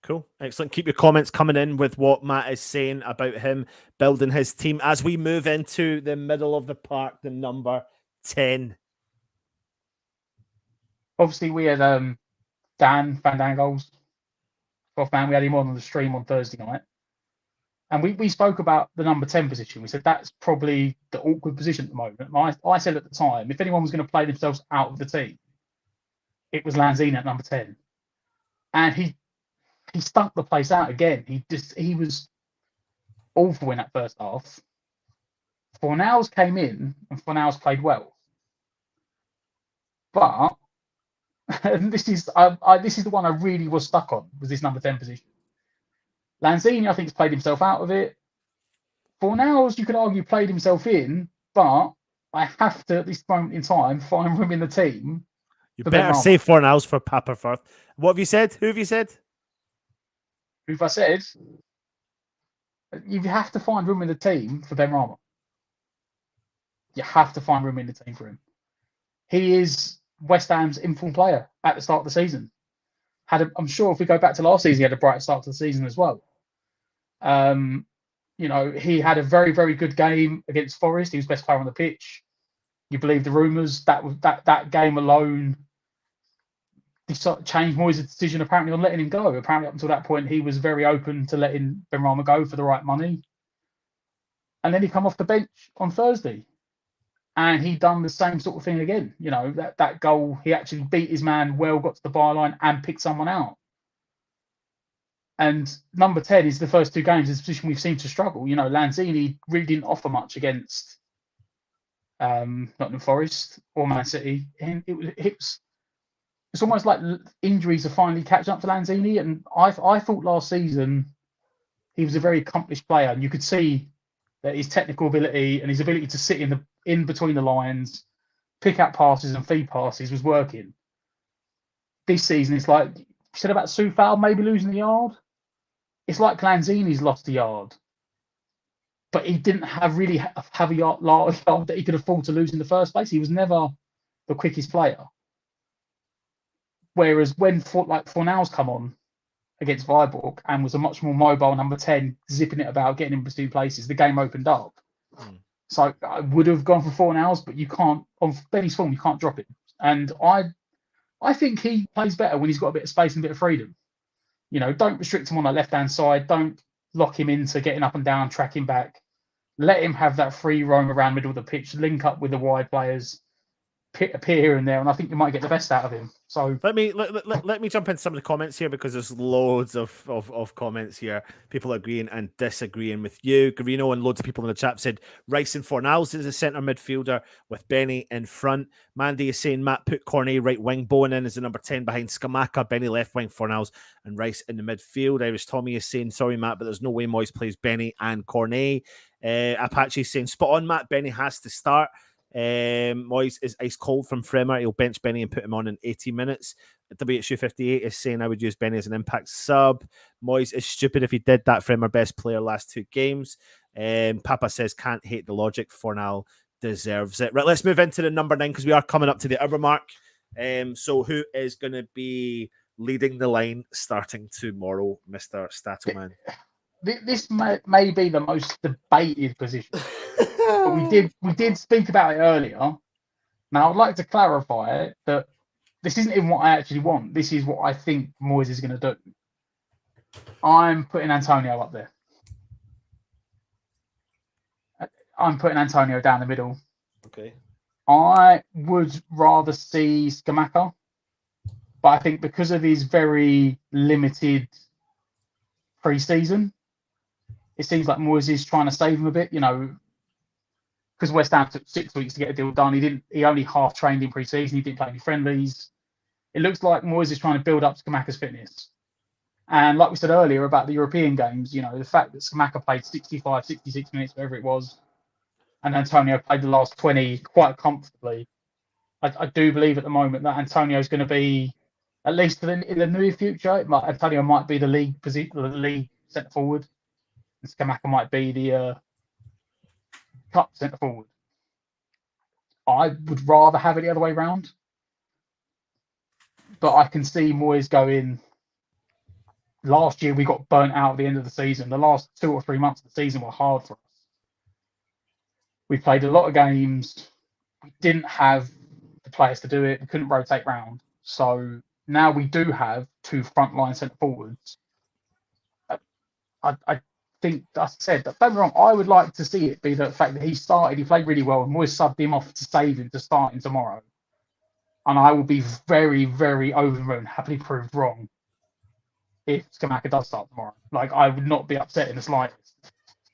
[SPEAKER 1] Cool. Excellent. Keep your comments coming in with what Matt is saying about him building his team as we move into the middle of the park, the number 10.
[SPEAKER 2] Obviously, we had Dan Van Dangles. Man, we had him on the stream on Thursday night. And we spoke about the number 10 position. We said that's probably the awkward position at the moment. I said at the time, if anyone was going to play themselves out of the team, it was Lanzini at number 10. And he stunk the place out again. He was awful in that first half. Fornals came in and Fornals played well. But and this is the one I really was stuck on, was this number 10 position. Lanzini, I think, has played himself out of it. Fornals, you could argue, played himself in, but I have to, at this moment in time, find room in the team.
[SPEAKER 1] You better say Fornals for Papa first. What have you said? Who have you said?
[SPEAKER 2] Who have I said? You have to find room in the team for Benrahma. You have to find room in the team for him. He is West Ham's informed player at the start of the season. I'm sure if we go back to last season, he had a bright start to the season as well. He had a very, very good game against Forest. He was best player on the pitch. You believe the rumours, that game alone changed Moyes' decision apparently on letting him go. Apparently up until that point, he was very open to letting Benrahma go for the right money. And then he come off the bench on Thursday. And he done the same sort of thing again. That goal, he actually beat his man well, got to the byline and picked someone out. And number 10 is the first two games, is a position we've seemed to struggle. Lanzini really didn't offer much against Nottingham Forest or Man City. And it's almost like injuries are finally catching up to Lanzini. And I thought last season he was a very accomplished player, and you could see that his technical ability and his ability to sit in between the lines, pick out passes and feed passes was working. This season, it's like you said about Soufal maybe losing the yard. It's like Lanzini's lost the yard, but he didn't have a yard that he could afford to lose in the first place. He was never the quickest player. Whereas when Fornals come on against Viborg and was a much more mobile number 10, zipping it about, getting in between places, the game opened up. So I would have gone for Fornals, but you can't, on Benny's form, you can't drop it. And I think he plays better when he's got a bit of space and a bit of freedom. Don't restrict him on the left-hand side. Don't lock him into getting up and down, tracking back. Let him have that free roam around the middle of the pitch, link up with the wide players, appear here and there, and I think you might get the best out of him. So
[SPEAKER 1] let me jump into some of the comments here, because there's loads of comments here. People agreeing and disagreeing with you. Garino and loads of people in the chat said Rice and Fornals is a centre midfielder with Benny in front. Mandy is saying Matt put Cornet right wing, Bowen in as the number 10 behind Scamacca, Benny left wing, Fornals and Rice in the midfield. Irish Tommy is saying sorry Matt, but there's no way Moyes plays Benny and Cornet. Apache is saying spot on Matt, Benny has to start. Moyes is ice cold from Fremer. He'll bench Benny and put him on in 80 minutes. WHUFC is saying I would use Benny as an impact sub. Moyes is stupid if he did that. Fremer best player last two games. Papa says can't hate the logic. Fornal deserves it. Right, let's move into the number 9 because we are coming up to the hour mark. So who is going to be leading the line starting tomorrow, Mr. Statoman?
[SPEAKER 2] This may be the most debated position. But we did speak about it earlier. Now I'd like to clarify that this isn't even what I actually want. This is what I think Moyes is going to do. I'm putting Antonio up there. I'm putting Antonio down the middle.
[SPEAKER 1] Okay.
[SPEAKER 2] I would rather see Scamacca, but I think because of his very limited pre-season, it seems like Moyes is trying to save him a bit, because West Ham took 6 weeks to get a deal done. He only half trained in pre-season. He didn't play any friendlies. It looks like Moyes is trying to build up Scamacca's fitness. And like we said earlier about the European games, the fact that Scamacca played 65, 66 minutes, whatever it was, and Antonio played the last 20 quite comfortably. I do believe at the moment that Antonio is going to be, at least in the near future, Antonio might be the league centre forward, and Scamacca might be the cup centre forward. I would rather have it the other way round, but I can see Moyes going. Last year we got burnt out at the end of the season. The last 2 or 3 months of the season were hard for us. We played a lot of games. We didn't have the players to do it. We couldn't rotate round. So now we do have 2 frontline centre forwards. I think, as I said, don't get me wrong, I would like to see it be the fact that he played really well, and Moyes subbed him off to save him to starting tomorrow. And I will be very, very over the moon, happily proved wrong if Scamacca does start tomorrow. I would not be upset in the slightest.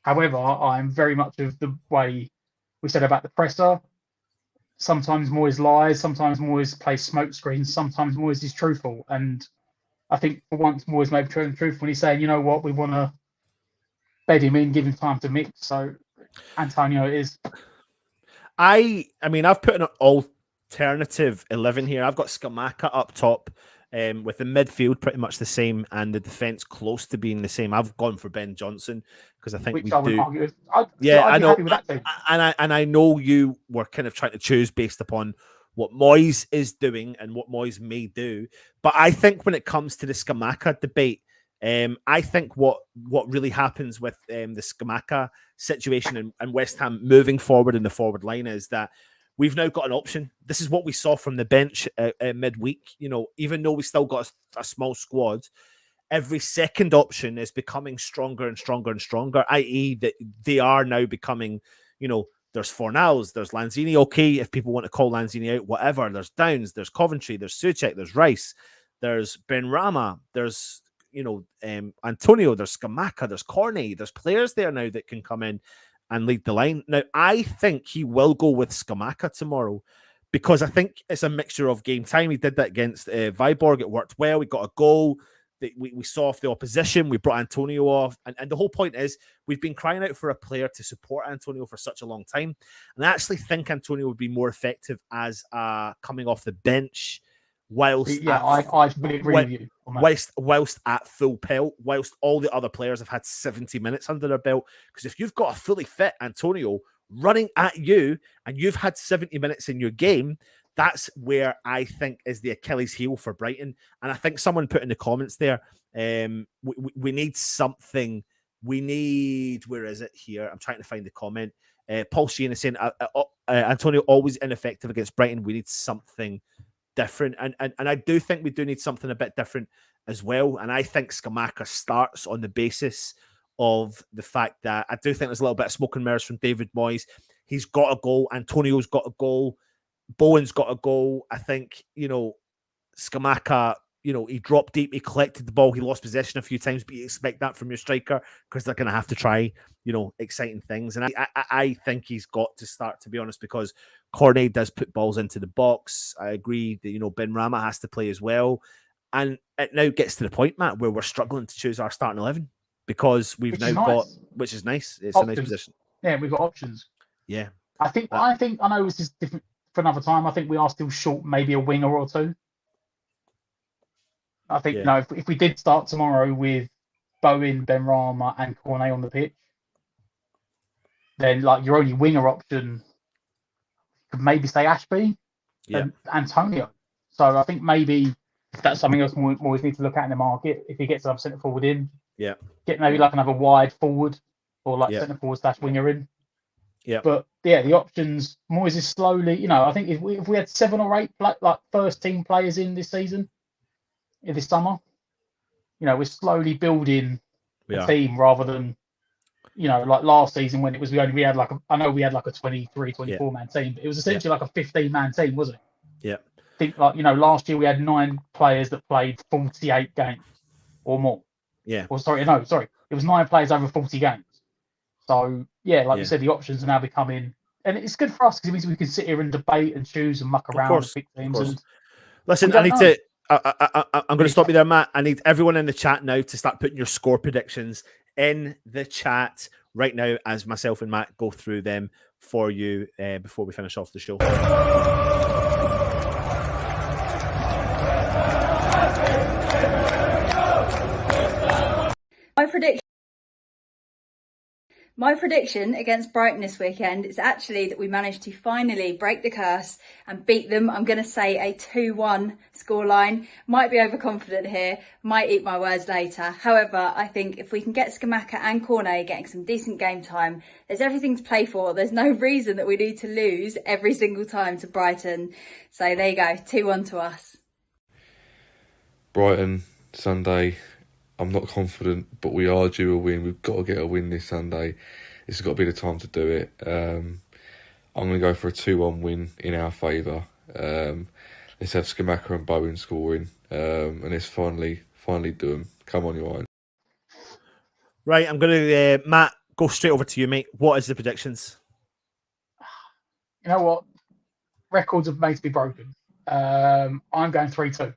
[SPEAKER 2] However, I'm very much of the way we said about the presser. sometimes Moyes lies, sometimes Moyes plays smoke screens, sometimes Moyes is truthful. And I think for once Moyes may be truthful when he's saying, you know what, we want to bed him in, give him time to mix. So Antonio it is.
[SPEAKER 1] I mean, I've put an alternative 11 here. I've got Scamacca up top, with the midfield pretty much the same and the defense close to being the same. I've gone for Ben Johnson because I think
[SPEAKER 2] Which
[SPEAKER 1] we
[SPEAKER 2] I would
[SPEAKER 1] do.
[SPEAKER 2] argue with.
[SPEAKER 1] I
[SPEAKER 2] I'd be
[SPEAKER 1] know,
[SPEAKER 2] happy with that team.
[SPEAKER 1] and I know you were kind of trying to choose based upon what Moyes is doing and what Moyes may do, but I think when it comes to the Scamacca debate, I think what really happens with the Scamacca situation and West Ham moving forward in the forward line is that we've now got an option. This is what we saw from the bench midweek. You know, even though we still got a small squad, every second option is becoming stronger and stronger and stronger, i.e. that they are now becoming, you know, there's Fornals, there's Lanzini, okay, if people want to call Lanzini out, whatever. There's Downs, there's Coventry, there's Soucek, there's Rice, there's Benrahma, there's, you know, Antonio, there's Scamacca, there's Corney, there's players there now that can come in and lead the line. Now, I think he will go with Scamacca tomorrow because I think it's a mixture of game time. He did that against Viborg. It worked well. We got a goal. We saw off the opposition. We brought Antonio off. And the whole point is we've been crying out for a player to support Antonio for such a long time. And I actually think Antonio would be more effective as coming off the bench whilst...
[SPEAKER 2] Yeah, I really agree with you on that.
[SPEAKER 1] Whilst at full pelt, whilst all the other players have had 70 minutes under their belt. Because if you've got a fully fit Antonio running at you and you've had 70 minutes in your game, that's where I think is the Achilles heel for Brighton. And I think someone put in the comments there, we need something. We need, where is it here? I'm trying to find the comment. Paul Sheehan is saying, Antonio always ineffective against Brighton. We need something different. And I do think we do need something a bit different as well. And I think Scamacca starts on the basis of the fact that I do think there's a little bit of smoke and mirrors from David Moyes. He's got a goal. Antonio's got a goal. Bowen's got a goal. I think, you know, Scamacca, you know, he dropped deep, he collected the ball, he lost possession a few times, but you expect that from your striker because they're going to have to try, you know, exciting things. And I think he's got to start, to be honest, because Cornet does put balls into the box. I agree that, you know, Benrahma has to play as well. And it now gets to the point, Matt, where we're struggling to choose our starting 11 because we've now got, which is nice. It's options. A nice position.
[SPEAKER 2] Yeah, we've got options.
[SPEAKER 1] Yeah.
[SPEAKER 2] I know this is different for another time. I think we are still short maybe a winger or two. I think, you know, if we did start tomorrow with Bowen, Benrahma and Cornet on the pitch, then like your only winger option could maybe say Ashby and Antonio. So I think maybe that's something else we always need to look at in the market. If he gets another centre forward in, get maybe like another wide forward or like centre forward / winger in.
[SPEAKER 1] Yeah,
[SPEAKER 2] but yeah, the options. Moyes is slowly, you know. I think if we had 7 or 8 like first team players in this season, this summer, you know, we're slowly building a team rather than, you know, like last season when it was we had like I know we had like a 23, 24 man team, but it was essentially like a 15 man team, wasn't it?
[SPEAKER 1] Yeah.
[SPEAKER 2] I think like, you know, last year we had 9 players that played 48 games or more.
[SPEAKER 1] Yeah.
[SPEAKER 2] Or sorry, it was 9 players over 40 games. So, yeah, like you said, the options are now becoming... And it's good for us because it means we can sit here and debate and choose and muck around and pick teams. And
[SPEAKER 1] listen, I need to... I'm going to stop you there, Matt. I need everyone in the chat now to start putting your score predictions in the chat right now as myself and Matt go through them for you before we finish off the show.
[SPEAKER 9] My prediction against Brighton this weekend is actually that we managed to finally break the curse and beat them. I'm going to say a 2-1 scoreline. Might be overconfident here, might eat my words later. However, I think if we can get Scamacca and Cornet getting some decent game time, there's everything to play for. There's no reason that we need to lose every single time to Brighton. So there you go, 2-1 to us.
[SPEAKER 10] Brighton, Sunday. I'm not confident, but we are due a win. We've got to get a win this Sunday. This has got to be the time to do it. I'm going to go for a 2-1 win in our favour. Let's have Scamacca and Bowen scoring, and let's finally do them. Come on, you Iron.
[SPEAKER 1] Right, I'm going to, Matt, go straight over to you, mate. What is the predictions?
[SPEAKER 2] You know what? records are made to be broken. I'm going 3-2.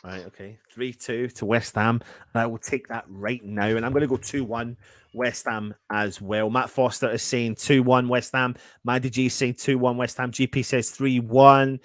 [SPEAKER 1] Right, okay. 3-2 to West Ham. And I will take that right now. And I'm going to go 2-1 West Ham as well. Matt Foster is saying 2-1 West Ham. Maddie G is saying 2-1 West Ham. GP says 3-1.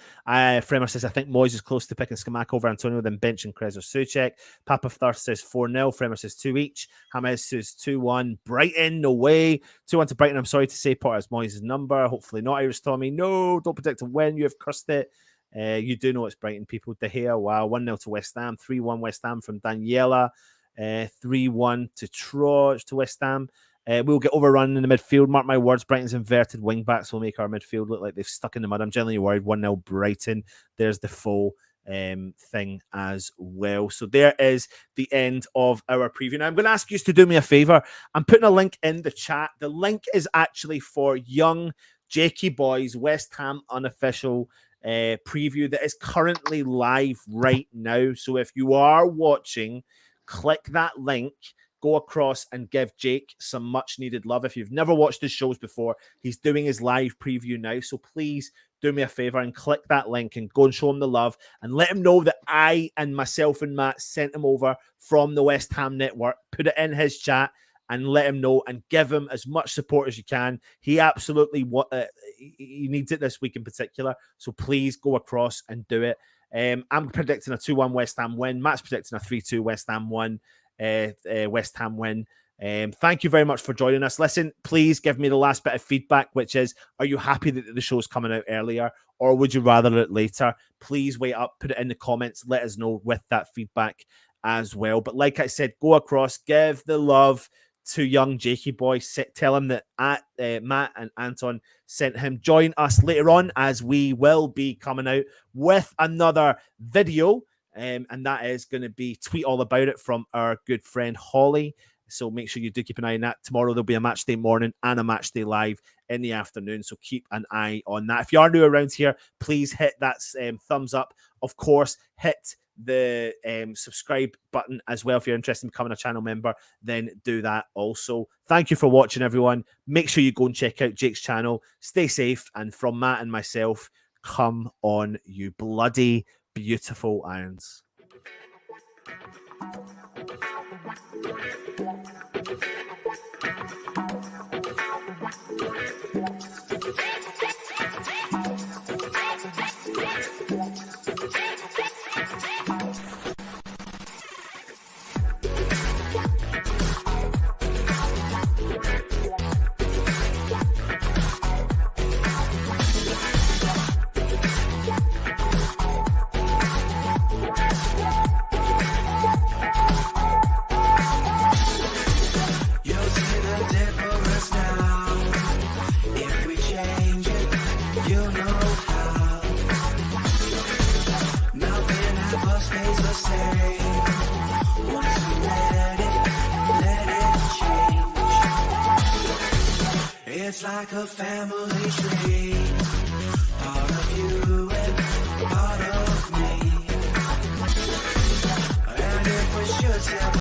[SPEAKER 1] Fremer says, I think Moyes is close to picking Skamak over Antonio, then benching Krez or Souček. Papa Thirst says 4-0. Fremer says 2 each. James says 2-1. Brighton, no way. 2-1 to Brighton. I'm sorry to say, Potter has Moyes' number. Hopefully not, Irish Tommy. No, don't predict a win. You have cursed it. You do know it's Brighton, people. De Gea, wow. 1-0 to West Ham. 3-1 West Ham from Daniela. 3-1 to Troj to West Ham. We'll get overrun in the midfield. Mark my words, Brighton's inverted wing backs will make our midfield look like they've stuck in the mud. I'm genuinely worried. 1-0 Brighton. There's the full thing as well. So there is the end of our preview. Now I'm going to ask you to do me a favor. I'm putting a link in the chat. The link is actually for Young Jakey Boys West Ham unofficial preview that is currently live right now. So if you are watching, click that link, go across and give Jake some much needed love. If you've never watched his shows before, he's doing his live preview now. So please do me a favor and click that link and go and show him the love and let him know that I and myself and Matt sent him over from the West Ham Network. Put it in his chat and let him know and give him as much support as you can. He absolutely he needs it this week in particular. So please go across and do it. I'm predicting a 2-1 West Ham win. Matt's predicting a 3-2 West Ham win. West Ham win. Thank you very much for joining us. Listen, please give me the last bit of feedback, which is, are you happy that the show's coming out earlier or would you rather it later? Please wait up, put it in the comments, let us know with that feedback as well. But like I said, go across, give the love to Young Jakey Boy. Tell him that Matt and Anton sent him. Join us later on as we will be coming out with another video. And that is going to be Tweet All About It from our good friend Holly. So make sure you do keep an eye on that. Tomorrow there'll be a match day morning and a match day live in the afternoon. So keep an eye on that. If you are new around here, please hit that thumbs up. Of course, hit the subscribe button as well. If you're interested in becoming a channel member, then do that also. Thank you for watching, everyone. Make sure you go and check out Jake's channel. Stay safe. And from Matt and myself, come on, you bloody beautiful irons.
[SPEAKER 11] It's like a family tree, part of you and part of me. And if we should